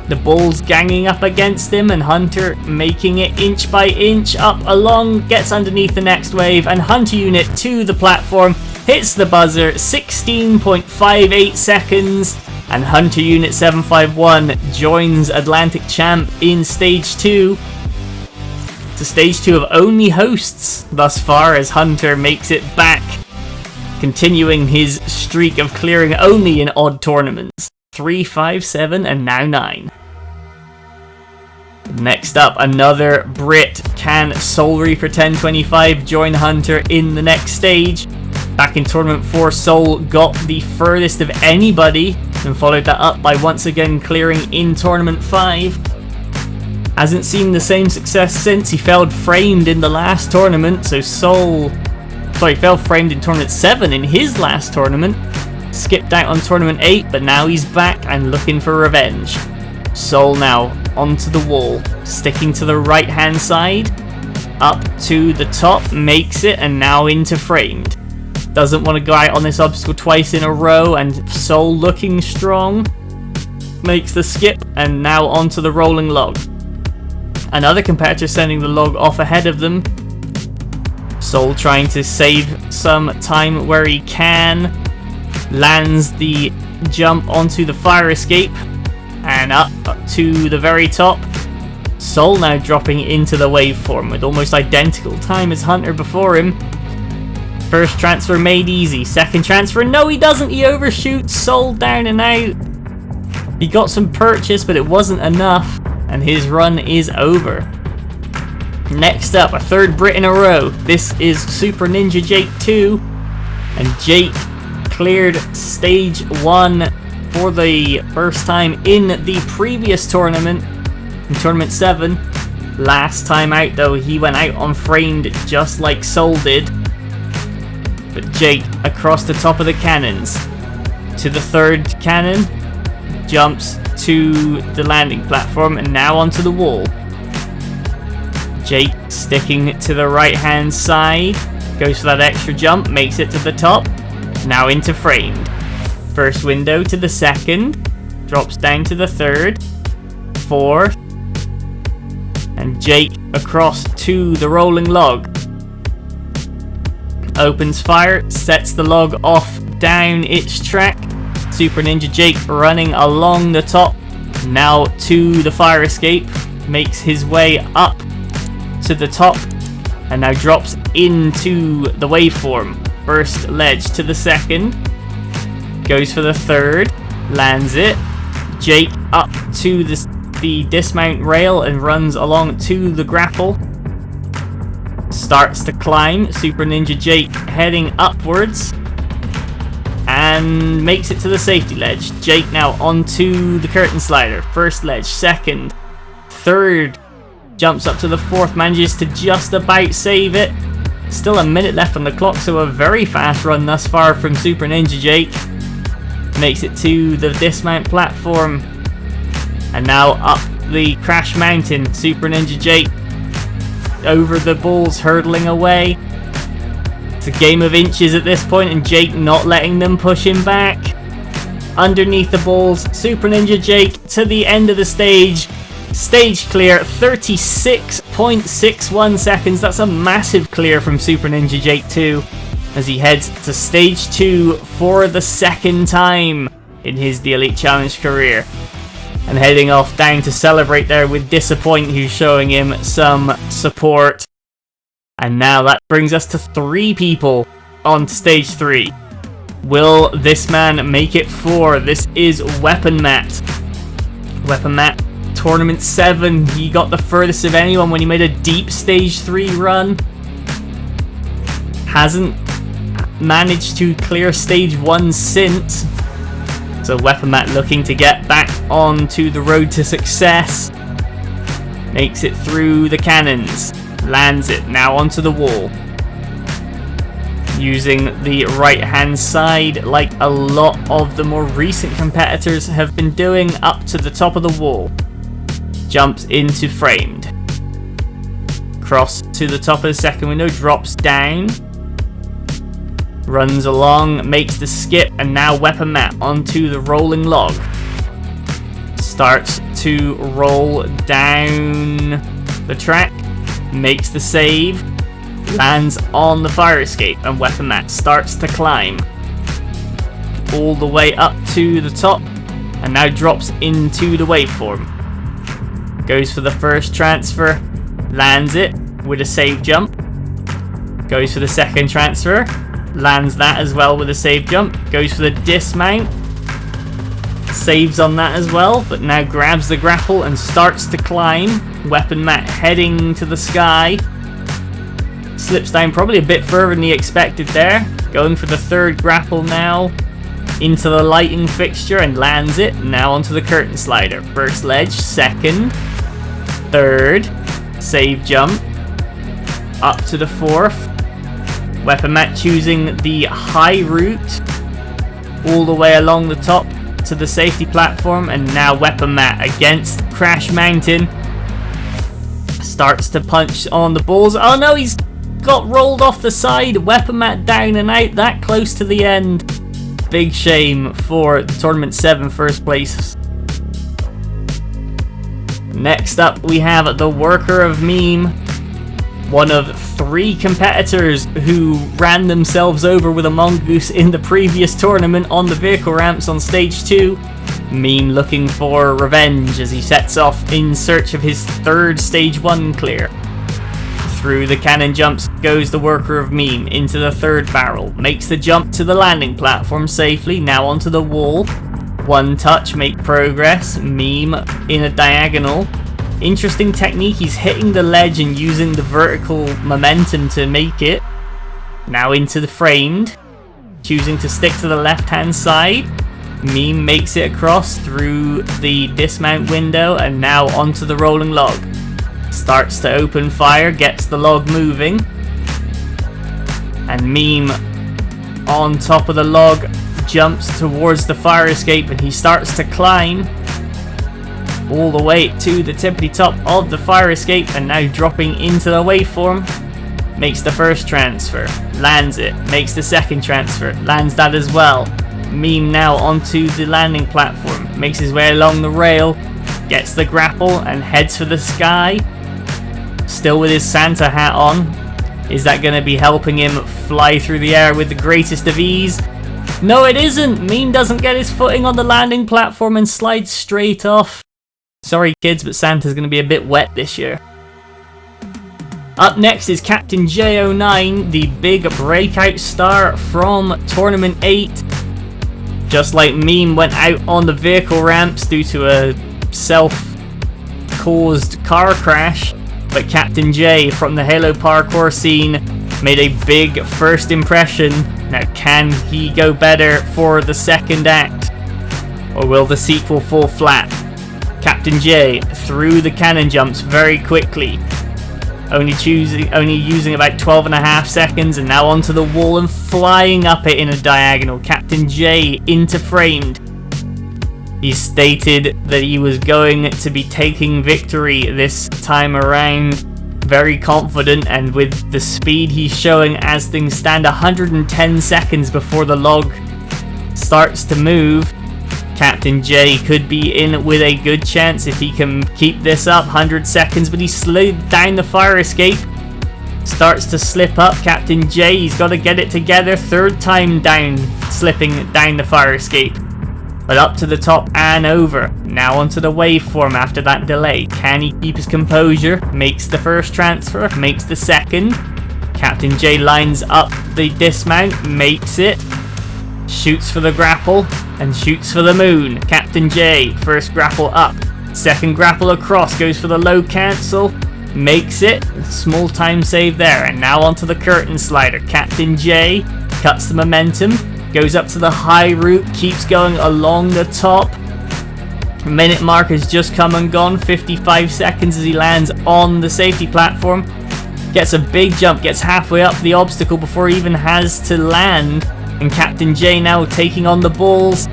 The bull's ganging up against him and Hunter making it inch by inch up along, gets underneath the next wave, and Hunter Unit to the platform, hits the buzzer, 16.58 seconds, and Hunter Unit 751 joins Atlantic Champ in Stage 2. To Stage 2 of only hosts thus far as Hunter makes it back, continuing his streak of clearing only in odd tournaments. 3, 5, 7, and now 9. Next up, another Brit. Can Soul Reaper 1025 join Hunter in the next stage? Back in Tournament 4, Soul got the furthest of anybody and followed that up by once again clearing in Tournament 5. Hasn't seen the same success since. He fell framed in the last tournament, so fell framed in Tournament 7 in his last tournament. Skipped out on Tournament 8, but now he's back and looking for revenge. Soul now onto the wall, sticking to the right hand side, up to the top, makes it, and now into framed. Doesn't want to go out on this obstacle twice in a row, and Soul looking strong, makes the skip, and now onto the rolling log. Another competitor sending the log off ahead of them. Soul trying to save some time where he can. Lands the jump onto the fire escape and up to the very top. Soul now dropping into the waveform with almost identical time as Hunter before him. First transfer made easy. Second transfer, no he doesn't. He overshoots. Soul down and out. He got some purchase, but it wasn't enough, and his run is over. Next up, a third Brit in a row. This is Super Ninja Jake 2, and Jake cleared Stage 1 for the first time in the previous tournament, in Tournament 7. Last time out though, he went out on framed just like Soul did. But Jake across the top of the cannons to the third cannon, jumps to the landing platform and now onto the wall. Jake sticking to the right hand side, goes for that extra jump, makes it to the top, now into framed. First window to the second, drops down to the third, fourth, and Jake across to the rolling log. Opens fire, sets the log off down its track. Super Ninja Jake running along the top, now to the fire escape, makes his way up to the top, and now drops into the waveform. First ledge to the second, goes for the third, lands it. Jake up to the dismount rail and runs along to the grapple. Starts to climb. Super Ninja Jake heading upwards and makes it to the safety ledge. Jake now onto the curtain slider. First ledge, second, third, jumps up to the fourth, manages to just about save it. Still a minute left on the clock, so a very fast run thus far from Super Ninja Jake. Makes it to the dismount platform and now up the Crash Mountain. Super Ninja Jake over the bulls, hurtling away. It's a game of inches at this point, and Jake not letting them push him back. Underneath the balls, Super Ninja Jake to the end of the stage. Stage clear, 36.61 seconds. That's a massive clear from Super Ninja Jake 2 as he heads to Stage 2 for the second time in his The Elite Challenge career. And heading off down to celebrate there with Disappoint, who's showing him some support. And now that brings us to 3 people on to Stage 3. Will this man make it 4? This is Weapon Matt. Weapon Matt, Tournament 7. He got the furthest of anyone when he made a deep Stage 3 run. Hasn't managed to clear Stage 1 since. So Weapon Matt looking to get back onto the road to success. Makes it through the cannons. Lands it, now onto the wall. using the right hand side like a lot of the more recent competitors have been doing, up to the top of the wall. Jumps into framed. Cross to the top of the second window, drops down. Runs along, makes the skip, and now weapon mat onto the rolling log. Starts to roll down the track, makes the save, lands on the fire escape, and weapon mat starts to climb all the way up to the top, and now drops into the waveform. Goes for the first transfer, lands it with a save jump. Goes for the second transfer, lands that as well with a save jump. Goes for the dismount, saves on that as well, but now grabs the grapple and starts to climb. Weapon mat heading to the sky. Slips down probably a bit further than he expected there. Going for the third grapple now. Into the lighting fixture and lands it. Now onto the curtain slider. First ledge, second, third, save jump. Up to the fourth. Weapon mat choosing the high route all the way along the top to the safety platform, and now weapon mat against Crash Mountain. Starts to punch on the balls. Oh no, he's got rolled off the side. Weapon mat down and out that close to the end. Big shame for the Tournament 7 first place. Next up we have the Worker of Meme, one of 3 competitors who ran themselves over with a mongoose in the previous tournament on the vehicle ramps on stage 2. Meme looking for revenge as he sets off in search of his 3rd stage 1 clear. Through the cannon jumps goes the Worker of Meme into the 3rd barrel, makes the jump to the landing platform safely, now onto the wall. One touch, make progress. Meme in a diagonal. Interesting technique, he's hitting the ledge and using the vertical momentum to make it. Now into the framed, choosing to stick to the left hand side. Meme makes it across through the dismount window and now onto the rolling log. Starts to open fire, gets the log moving. And Meme on top of the log jumps towards the fire escape, and he starts to climb all the way to the tippity top of the fire escape, and now dropping into the waveform. Makes the first transfer, lands it, makes the second transfer, lands that as well. Meme now onto the landing platform, makes his way along the rail, gets the grapple and heads for the sky. Still with his Santa hat on. Is that going to be helping him fly through the air with the greatest of ease? No, it isn't. Meme doesn't get his footing on the landing platform and slides straight off. Sorry kids, but Santa's going to be a bit wet this year. Up next is Captain J09, the big breakout star from Tournament 8. Just like Meme went out on the vehicle ramps due to a self-caused car crash, but Captain J from the Halo parkour scene made a big first impression. Now can he go better for the second act? Or will the sequel fall flat? Captain J through the cannon jumps very quickly. Only using about 12.5 seconds, and now onto the wall and flying up it in a diagonal. Captain J into framed. He stated that he was going to be taking victory this time around. Very confident, and with the speed he's showing as things stand, 110 seconds before the log starts to move. Captain J could be in with a good chance if he can keep this up. 100 seconds, but he slid down the fire escape. Starts to slip up. Captain J, he's got to get it together. 3rd time down, slipping down the fire escape. But up to the top and over. Now onto the waveform after that delay. Can he keep his composure? Makes the first transfer, makes the second. Captain J lines up the dismount, makes it. Shoots for the grapple and shoots for the moon. Captain J, first grapple up, second grapple across, goes for the low cancel, makes it. Small time save there, and now onto the curtain slider. Captain J cuts the momentum, goes up to the high route, keeps going along the top. Minute mark has just come and gone. 55 seconds as he lands on the safety platform. gets a big jump, gets halfway up the obstacle before he even has to land. And Captain J now taking on the balls.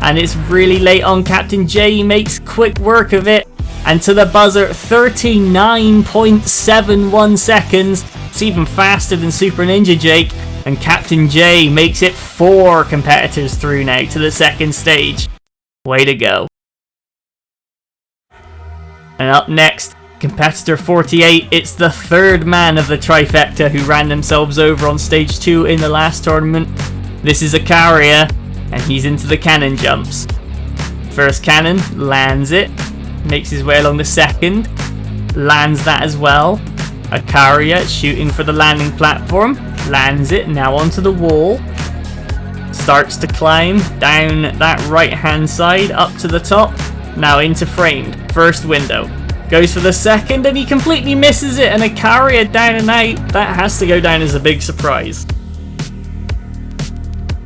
And it's really late on Captain J. He makes quick work of it. And to the buzzer, 39.71 seconds. It's even faster than Super Ninja Jake. And Captain J makes it 4 competitors through now to the second stage. Way to go. And up next, competitor 48. It's the third man of the trifecta who ran themselves over on stage 2 in the last tournament. This is Akaria, and he's into the cannon jumps. First cannon, lands it. Makes his way along the second. Lands that as well. Akaria shooting for the landing platform. Lands it, now onto the wall. Starts to climb down that right hand side up to the top. Now into framed. First window. Goes for the second and he completely misses it. And Akaria down and out. That has to go down as a big surprise.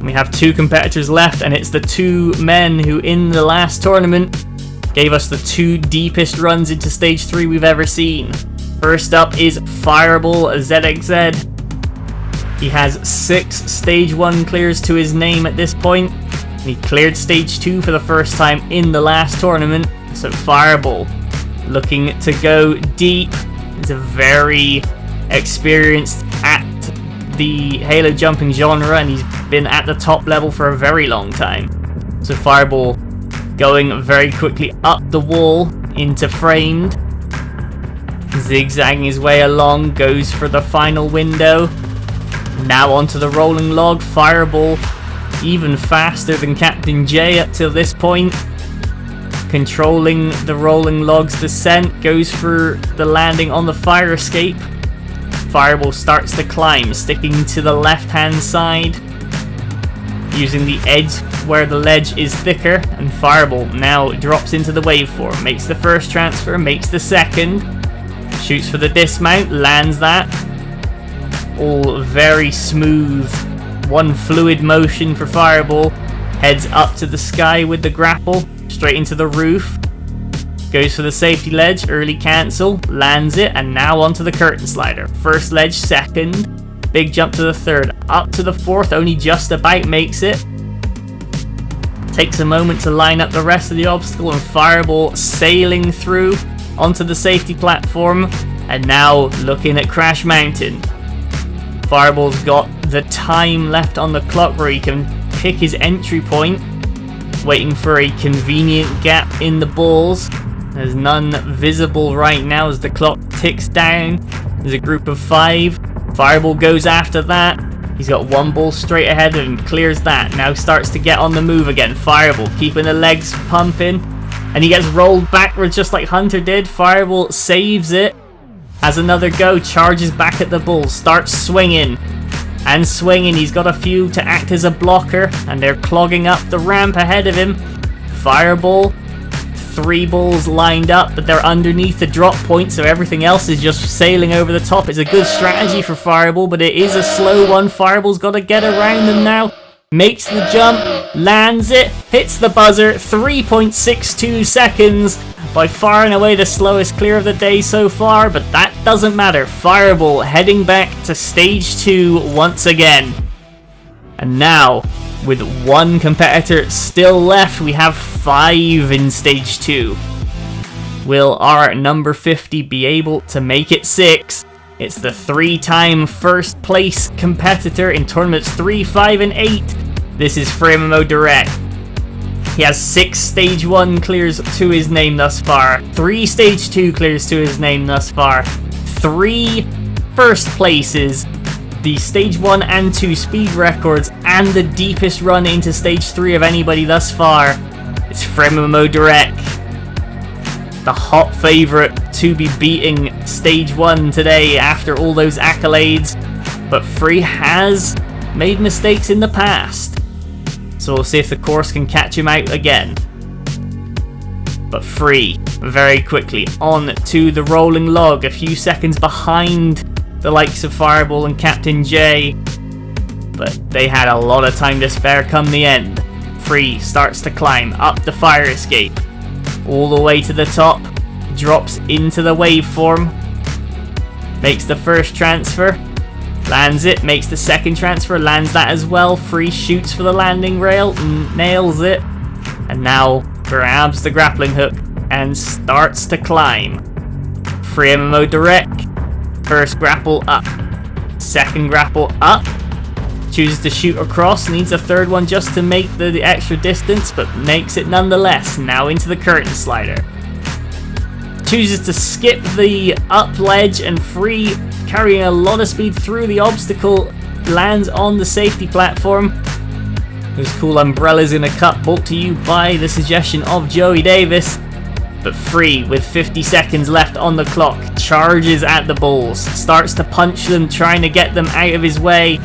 We have 2 competitors left, and it's the 2 men who in the last tournament gave us the 2 deepest runs into stage 3 we've ever seen. First up is Fireball ZXZ. He has 6 stage 1 clears to his name at this point. He cleared stage 2 for the first time in the last tournament. So Fireball looking to go deep. He's a very experienced at the Halo jumping genre, and he's been at the top level for a very long time. So Fireball going very quickly up the wall into framed, zigzagging his way along, goes for the final window. Now onto the rolling log. Fireball even faster than Captain J up till this point, controlling the rolling log's descent, goes for the landing on the fire escape. Fireball starts to climb, sticking to the left hand side, using the edge where the ledge is thicker, and Fireball now drops into the waveform, makes the first transfer, makes the second, shoots for the dismount, lands that. All very smooth, one fluid motion for Fireball, heads up to the sky with the grapple, straight into the roof. Goes for the safety ledge, early cancel, lands it, and now onto the curtain slider. First ledge, second, big jump to the third, up to the fourth, only just about makes it. Takes a moment to line up the rest of the obstacle, and Fireball sailing through onto the safety platform, and now looking at Crash Mountain. Fireball's got the time left on the clock where he can pick his entry point, waiting for a convenient gap in the balls. There's none visible right now as the clock ticks down. There's a group of 5. Fireball goes after that. He's got 1 ball straight ahead of him, clears that. Now starts to get on the move again. Fireball keeping the legs pumping. And he gets rolled backwards just like Hunter did. Fireball saves it. Has another go, charges back at the bulls, starts swinging. And swinging, he's got a few to act as a blocker. And they're clogging up the ramp ahead of him. Fireball. 3 balls lined up, but they're underneath the drop point, so everything else is just sailing over the top. It's a good strategy for Fireball, but it is a slow one. Fireball's got to get around them now. Makes the jump, lands it, hits the buzzer, 3.62 seconds. By far and away the slowest clear of the day so far, but that doesn't matter. Fireball heading back to stage 2 once again. And now, with 1 competitor still left, we have 5 in stage 2. Will our number 50 be able to make it 6? It's the 3-time first place competitor in tournaments 3, 5, and 8. This is Fremimo Direct. He has 6 stage 1 clears to his name thus far, 3 stage 2 clears to his name thus far, 3 first places, the stage 1 and 2 speed records, and the deepest run into stage 3 of anybody thus far. It's Fremimo Direct, the hot favourite to be beating stage 1 today after all those accolades, but Free has made mistakes in the past, so we'll see if the course can catch him out again. But Free, very quickly on to the rolling log, a few seconds behind the likes of Fireball and Captain J, but they had a lot of time to spare come the end. Free starts to climb up the fire escape, all the way to the top, drops into the waveform, makes the first transfer, lands it, makes the second transfer, lands that as well. Free shoots for the landing rail, nails it, and now grabs the grappling hook and starts to climb. Free MMO direct, first grapple up, second grapple up, chooses to shoot across, needs a third one just to make the extra distance, but makes it nonetheless. Now into the curtain slider. Chooses to skip the up ledge, and Free, carrying a lot of speed through the obstacle, lands on the safety platform. Those cool umbrellas in a cup brought to you by the suggestion of Joey Davis. But Free, with 50 seconds left on the clock, charges at the balls, starts to punch them, trying to get them out of his way.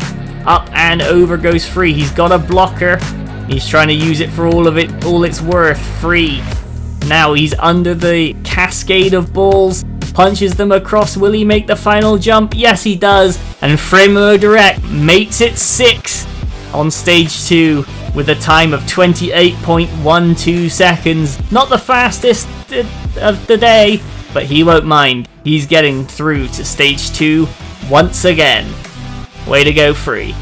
Up and over goes Free. He's got a blocker. He's trying to use it for all it's worth. Free. Now he's under the cascade of balls, punches them across. Will he make the final jump? Yes, he does. And Fremo Direct makes it 6 on stage 2 with a time of 28.12 seconds. Not the fastest of the day, but he won't mind. He's getting through to stage 2 once again. Way to go, Free.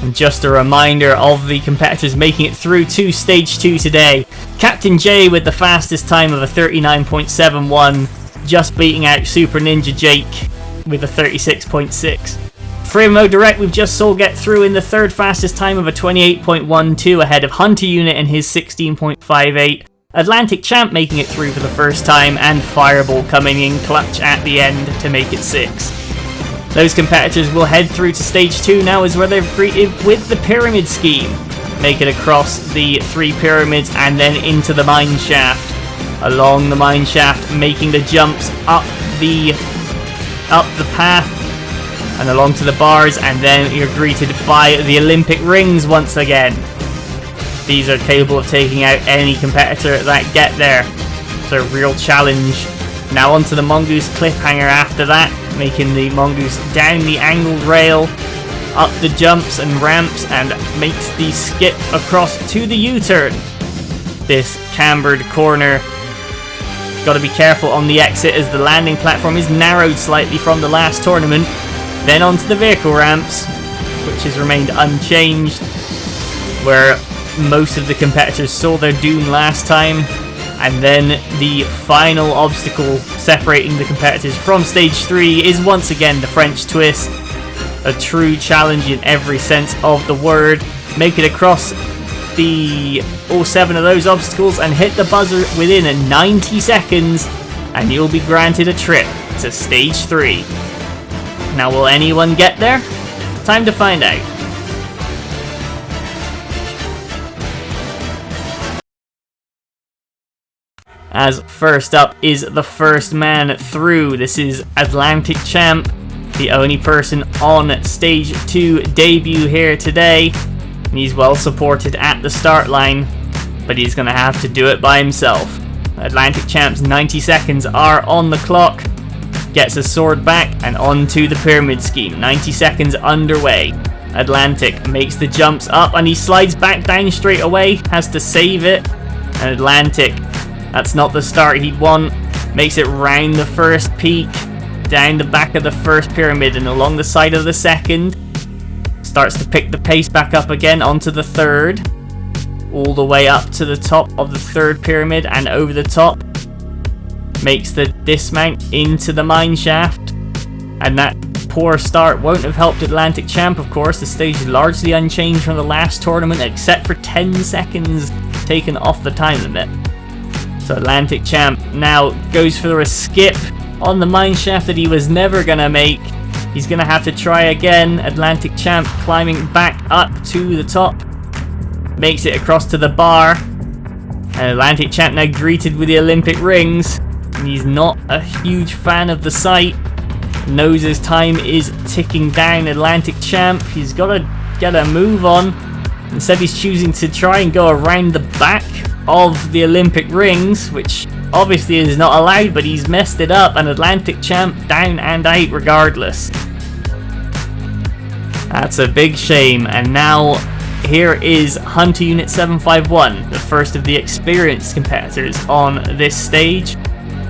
And just a reminder of the competitors making it through to stage 2 today. Captain J with the fastest time of a 39.71, just beating out Super Ninja Jake with a 36.6. Fremo Direct we've just saw get through in the third fastest time of a 28.12, ahead of Hunter Unit in his 16.58. Atlantic Champ making it through for the first time, and Fireball coming in clutch at the end to make it 6. Those competitors will head through to stage 2 now, is where they've greeted with the pyramid scheme. Make it across the 3 pyramids and then into the mine shaft. Along the mine shaft, making the jumps up the path and along to the bars, and then you're greeted by the Olympic rings once again. These are capable of taking out any competitor that get there. It's a real challenge. Now onto the Mongoose cliffhanger after that, making the Mongoose down the angled rail, up the jumps and ramps, and makes the skip across to the U-turn. This cambered corner. Got to be careful on the exit as the landing platform is narrowed slightly from the last tournament. Then onto the vehicle ramps, which has remained unchanged, where most of the competitors saw their doom last time. And then the final obstacle separating the competitors from stage 3 is once again the French twist. A true challenge in every sense of the word. Make it across all 7 of those obstacles and hit the buzzer within 90 seconds, and you'll be granted a trip to stage 3. Now, will anyone get there? Time to find out. As first up is the first man through. This is Atlantic Champ, the only person on stage 2 debut here today. And he's well supported at the start line, but he's going to have to do it by himself. Atlantic Champ's 90 seconds are on the clock. Gets his sword back and onto the pyramid scheme. 90 seconds underway. Atlantic makes the jumps up and he slides back down straight away. Has to save it. And Atlantic, that's not the start he'd want. Makes it round the first peak, down the back of the first pyramid and along the side of the second. Starts to pick the pace back up again onto the third. All the way up to the top of the third pyramid and over the top. Makes the dismount into the mine shaft. And that poor start won't have helped Atlantic Champ, of course. The stage is largely unchanged from the last tournament, except for 10 seconds taken off the time limit. So Atlantic Champ now goes for a skip on the mine shaft that he was never going to make. He's going to have to try again. Atlantic Champ climbing back up to the top. Makes it across to the bar. And Atlantic Champ now greeted with the Olympic rings. And he's not a huge fan of the sight. Knows his time is ticking down. Atlantic Champ, he's got to get a move on. Instead he's choosing to try and go around the back of the Olympic rings, which obviously is not allowed, but he's messed it up, and Atlantic Champ down and out regardless. That's a big shame, and now here is Hunter Unit 751, the first of the experienced competitors on this stage.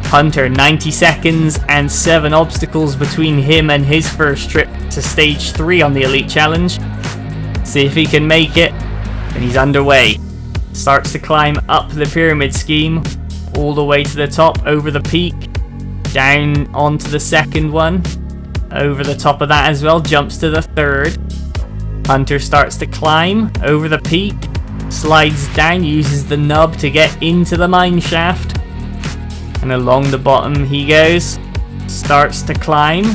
Hunter, 90 seconds and 7 obstacles between him and his first trip to stage 3 on the Elite Challenge. See if he can make it, and he's underway. Starts to climb up the pyramid scheme, all the way to the top, over the peak, down onto the second one, over the top of that as well, jumps to the third. Hunter starts to climb over the peak, slides down, uses the nub to get into the mine shaft, and along the bottom he goes. Starts to climb,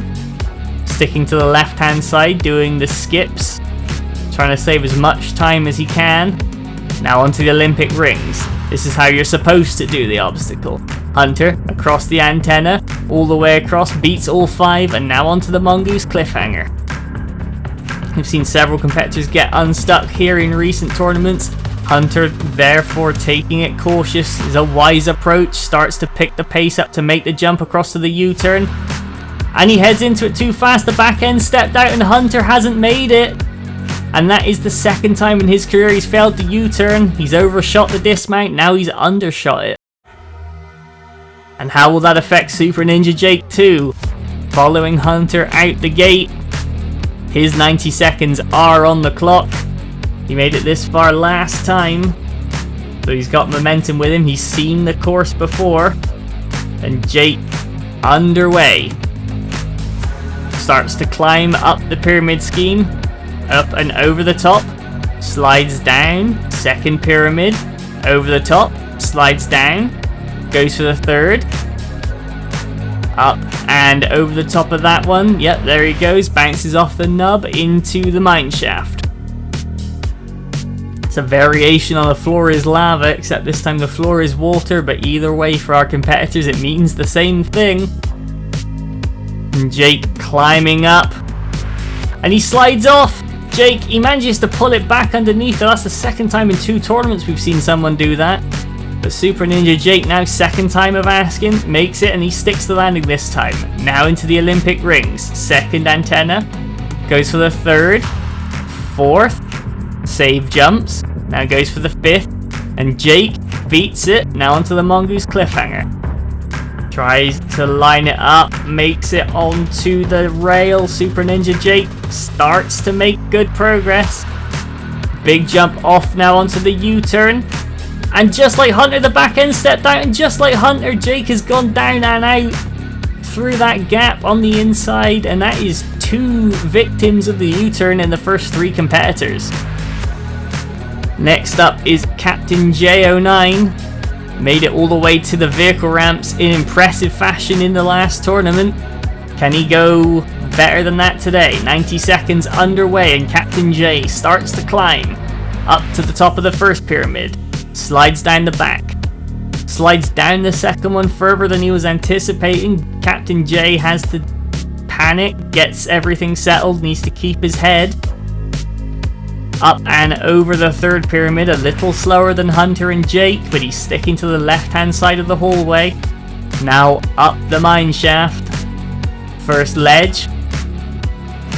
sticking to the left hand side, doing the skips, trying to save as much time as he can. Now onto the Olympic rings. This is how you're supposed to do the obstacle. Hunter, across the antenna, all the way across, beats all 5, and now onto the Mongoose cliffhanger. We've seen several competitors get unstuck here in recent tournaments. Hunter, therefore, taking it cautious is a wise approach, starts to pick the pace up to make the jump across to the U-turn. And he heads into it too fast, the back end stepped out and Hunter hasn't made it. And that is the second time in his career he's failed the U-turn. He's overshot the dismount, now he's undershot it. And how will that affect Super Ninja Jake 2? Following Hunter out the gate. His 90 seconds are on the clock. He made it this far last time, so he's got momentum with him. He's seen the course before. And Jake, underway. Starts to climb up the pyramid scheme. Up and over the top, slides down, second pyramid, over the top, slides down, goes for the third, up and over the top of that one, yep, there he goes, bounces off the nub into the mine shaft. It's a variation on the floor is lava, except this time the floor is water, but either way for our competitors it means the same thing. And Jake climbing up, and he slides off. Jake, he manages to pull it back underneath. That's the second time in 2 tournaments we've seen someone do that. But Super Ninja Jake, now second time of asking, makes it and he sticks the landing this time. Now into the Olympic rings. Second antenna, goes for the third, fourth, save jumps, now goes for the 5th, and Jake beats it. Now onto the Mongoose cliffhanger. Tries to line it up, makes it onto the rail. Super Ninja Jake starts to make good progress. Big jump off now onto the U-turn. And just like Hunter, the back end stepped out, and just like Hunter, Jake has gone down and out through that gap on the inside, and that is 2 victims of the U-turn in the first 3 competitors. Next up is Captain J09. Made it all the way to the vehicle ramps in impressive fashion in the last tournament. Can he go better than that today? 90 seconds underway and Captain J starts to climb up to the top of the first pyramid. Slides down the back. Slides down the second one further than he was anticipating. Captain J has to panic, gets everything settled, needs to keep his head. Up and over the third pyramid, a little slower than Hunter and Jake, but he's sticking to the left hand side of the hallway. Now up the mine shaft. First ledge.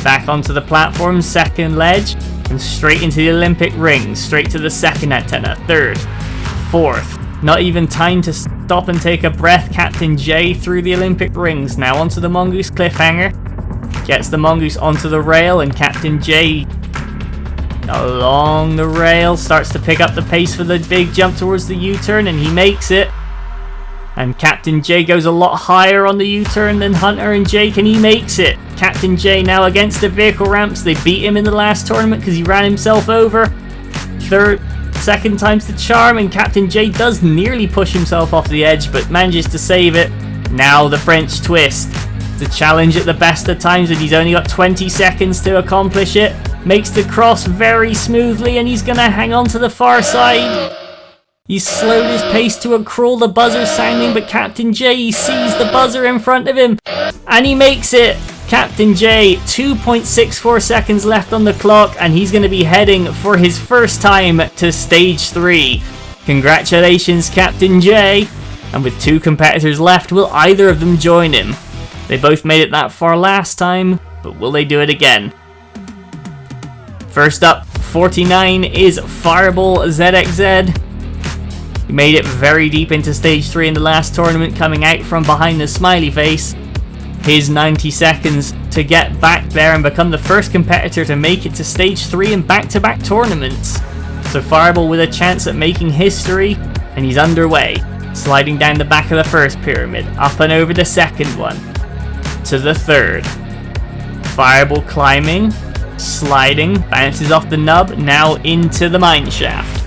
Back onto the platform, second ledge. And straight into the Olympic rings. Straight to the second antenna, third, fourth. Not even time to stop and take a breath. Captain J through the Olympic rings. Now onto the Mongoose cliffhanger. Gets the Mongoose onto the rail and Captain J along the rail, starts to pick up the pace for the big jump towards the U-turn, and he makes it. And Captain J goes a lot higher on the U-turn than Hunter and Jake, and he makes it. Captain J now against the vehicle ramps. They beat him in the last tournament because he ran himself over. Second time's the charm, and Captain J does nearly push himself off the edge, but manages to save it. Now the French twist. The challenge at the best of times, and he's only got 20 seconds to accomplish it. Makes the cross very smoothly, and he's gonna hang on to the far side. He's slowed his pace to a crawl, the buzzer sounding, but Captain J sees the buzzer in front of him, and he makes it. Captain J, 2.64 seconds left on the clock, and he's going to be heading for his first time to stage 3. Congratulations, Captain J. And with 2 competitors left, will either of them join him? They both made it that far last time, but will they do it again? First up, 49 is Fireball ZXZ. He made it very deep into stage 3 in the last tournament, coming out from behind the smiley face. His 90 seconds to get back there and become the first competitor to make it to stage 3 in back-to-back tournaments. So Fireball with a chance at making history, and he's underway, sliding down the back of the first pyramid, up and over the second one, to the third. Fireball climbing, sliding, bounces off the nub, now into the mine shaft.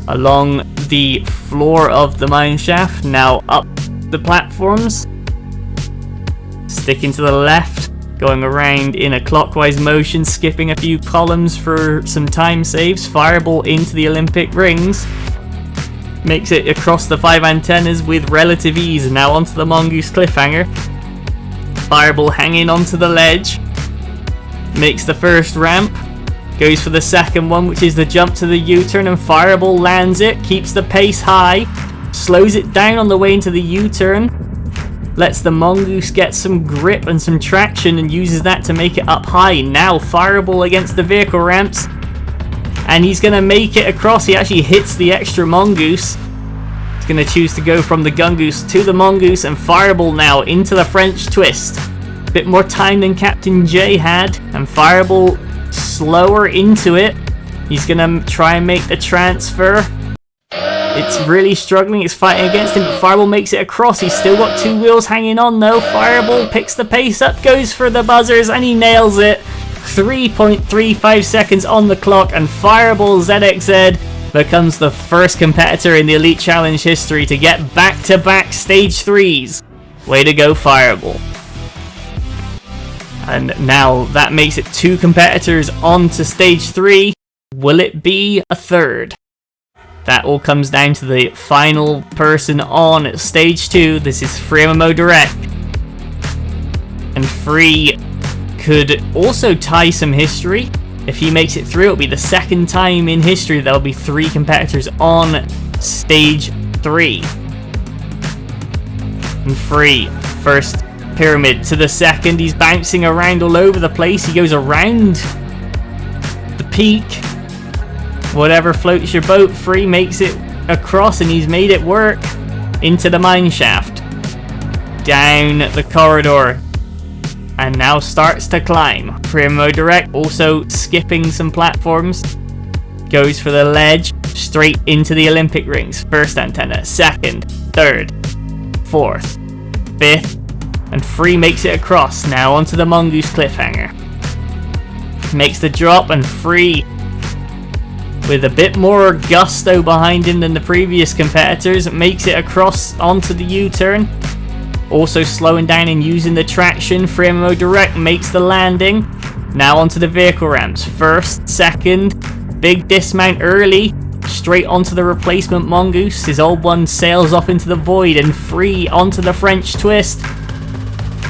Along the floor of the mine shaft, now up the platforms. Sticking to the left, going around in a clockwise motion, skipping a few columns for some time saves. Fireball into the Olympic rings. Makes it across the 5 antennas with relative ease. Now onto the Mongoose cliffhanger. Fireball hanging onto the ledge. Makes the first ramp. Goes for the second one, which is the jump to the U-turn, and Fireball lands it. Keeps the pace high. Slows it down on the way into the U-turn. Lets the Mongoose get some grip and some traction and uses that to make it up high. Now Fireball against the vehicle ramps. And he's going to make it across. He actually hits the extra Mongoose. He's going to choose to go from the Gungoose to the Mongoose, and Fireball now into the French twist. Bit more time than Captain J had, and Fireball slower into it. He's going to try and make the transfer. It's really struggling, it's fighting against him, but Fireball makes it across. He's still got 2 wheels hanging on though. Fireball picks the pace up, goes for the buzzers, and he nails it. 3.35 seconds on the clock, and Fireball ZXZ becomes the first competitor in the Elite Challenge history to get back-to-back stage 3s. Way to go, Fireball. And now that makes it 2 competitors on to stage 3. Will it be a third? That all comes down to the final person on stage 2. This is Free MMO Direct. And Free could also tie some history. If he makes it through, it'll be the second time in history there'll be 3 competitors on stage 3. And Free, first pyramid to the second. He's bouncing around all over the place. He goes around the peak. Whatever floats your boat. Free makes it across, and he's made it work. Into the mine shaft. Down the corridor. And now starts to climb. Free MMO Direct also skipping some platforms. Goes for the ledge. Straight into the Olympic rings. First antenna. Second. Third. Fourth. Fifth. And Free makes it across. Now onto the Mongoose cliffhanger. Makes the drop, and Free, with a bit more gusto behind him than the previous competitors, makes it across onto the U-turn. Also slowing down and using the traction. Free MMO Direct makes the landing. Now onto the vehicle ramps. First, second, big dismount early. Straight onto the replacement Mongoose. His old one sails off into the void, and Free onto the French twist.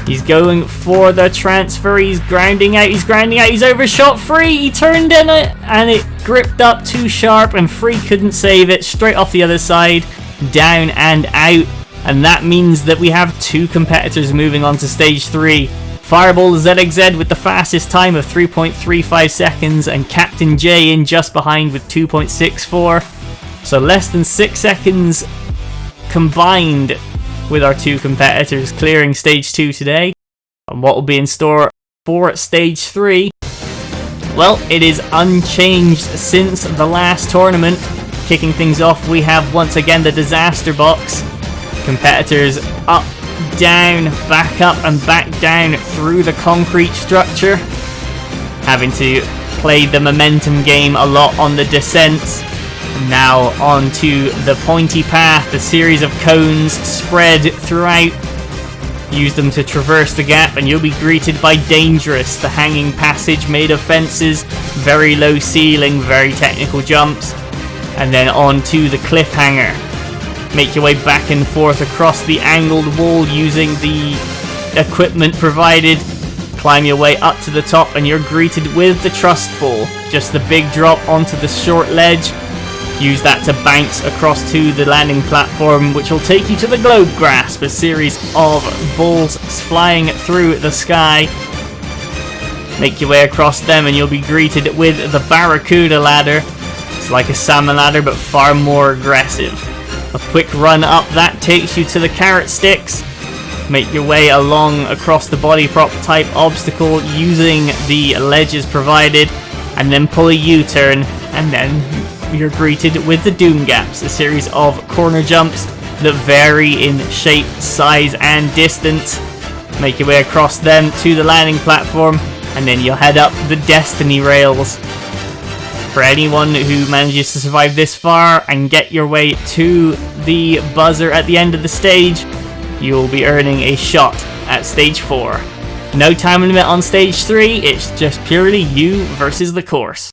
He's going for the transfer. He's grounding out. He's overshot. Free. He turned in it, and it gripped up too sharp, and Free couldn't save it. Straight off the other side, down and out. And that means that we have 2 competitors moving on to stage 3. Fireball ZXZ with the fastest time of 3.35 seconds, and Captain J in just behind with 2.64. So less than 6 seconds combined with our 2 competitors clearing stage 2 today. And what will be in store for stage 3? Well, it is unchanged since the last tournament. Kicking things off, we have once again the disaster box. Competitors up, down, back up and back down through the concrete structure. Having to play the momentum game a lot on the descents. Now onto the pointy path, the series of cones spread throughout. Use them to traverse the gap, and you'll be greeted by Dangerous, the hanging passage made of fences, very low ceiling, very technical jumps. And then onto the cliffhanger. Make your way back and forth across the angled wall using the equipment provided. Climb your way up to the top, and you're greeted with the trust fall. Just the big drop onto the short ledge. Use that to bounce across to the landing platform, which will take you to the globe grasp, a series of balls flying through the sky. Make your way across them and you'll be greeted with the Barracuda ladder. It's like a salmon ladder but far more aggressive. A quick run up that takes you to the carrot sticks. Make your way along across the body prop type obstacle using the ledges provided, and then pull a U-turn, and then you're greeted with the doom gaps, a series of corner jumps that vary in shape, size and distance. Make your way across them to the landing platform, and then you'll head up the destiny rails. For anyone who manages to survive this far and get your way to the buzzer at the end of the stage, you'll be earning a shot at stage 4. No time limit on stage 3, it's just purely you versus the course.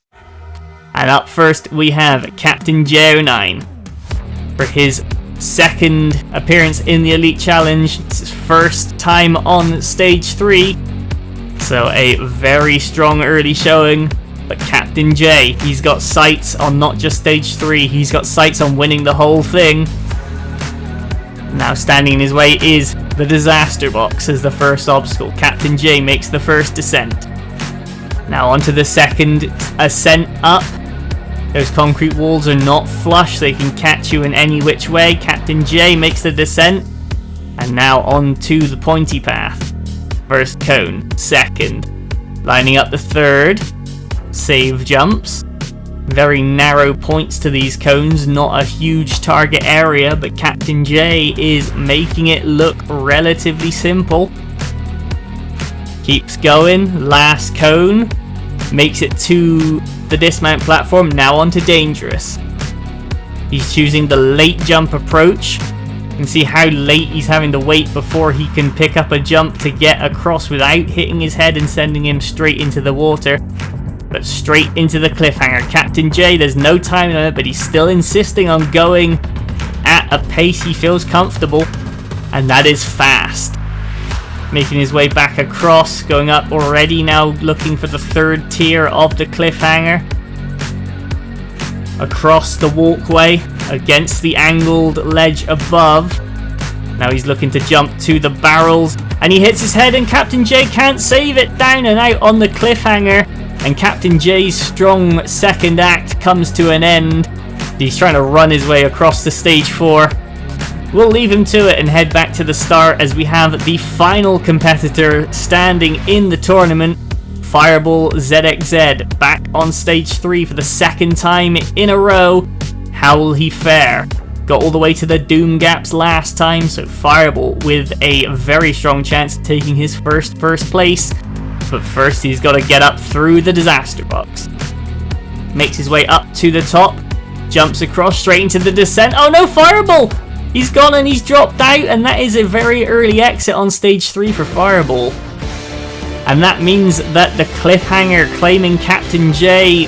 And up first we have Captain J09 for his second appearance in the Elite Challenge. It's his first time on stage 3, so a very strong early showing. But Captain J, he's got sights on not just stage 3, he's got sights on winning the whole thing. Now standing in his way is the disaster box as the first obstacle. Captain J makes the first descent. Now onto the second ascent up. Those concrete walls are not flush, they can catch you in any which way. Captain J makes the descent. And now on to the pointy path. First cone, second. Lining up the third. Save jumps. Very narrow points to these cones, not a huge target area, but Captain J is making it look relatively simple. Keeps going, last cone. Makes it to the dismount platform, now onto dangerous. He's choosing the late jump approach. You can see how late he's having to wait before he can pick up a jump to get across without hitting his head and sending him straight into the water. But straight into the cliffhanger. Captain J, there's no time limit, but he's still insisting on going at a pace he feels comfortable, and that is fast. Making his way back across, going up already, now looking for the third tier of the cliffhanger. Across the walkway, against the angled ledge above. Now he's looking to jump to the barrels, and he hits his head, and Captain J can't save it. Down and out on the cliffhanger. And Captain J's strong second act comes to an end. He's trying to run his way across the stage 4. We'll leave him to it and head back to the start as we have the final competitor standing in the tournament, Fireball ZXZ, back on stage 3 for the second time in a row. How will he fare? Got all the way to the doom gaps last time, so Fireball with a very strong chance of taking his first place. But first he's got to get up through the disaster box. Makes his way up to the top. Jumps across straight into the descent. Oh no, Fireball! He's gone and he's dropped out, and that is a very early exit on stage 3 for Fireball. And that means that the cliffhanger claiming Captain J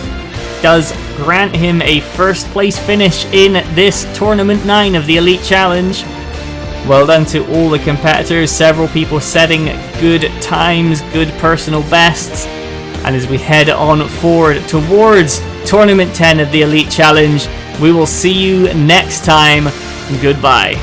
does grant him a first place finish in this Tournament 9 of the Elite Challenge. Well done to all the competitors, several people setting good times, good personal bests. And as we head on forward towards Tournament 10 of the Elite Challenge, we will see you next time. Goodbye.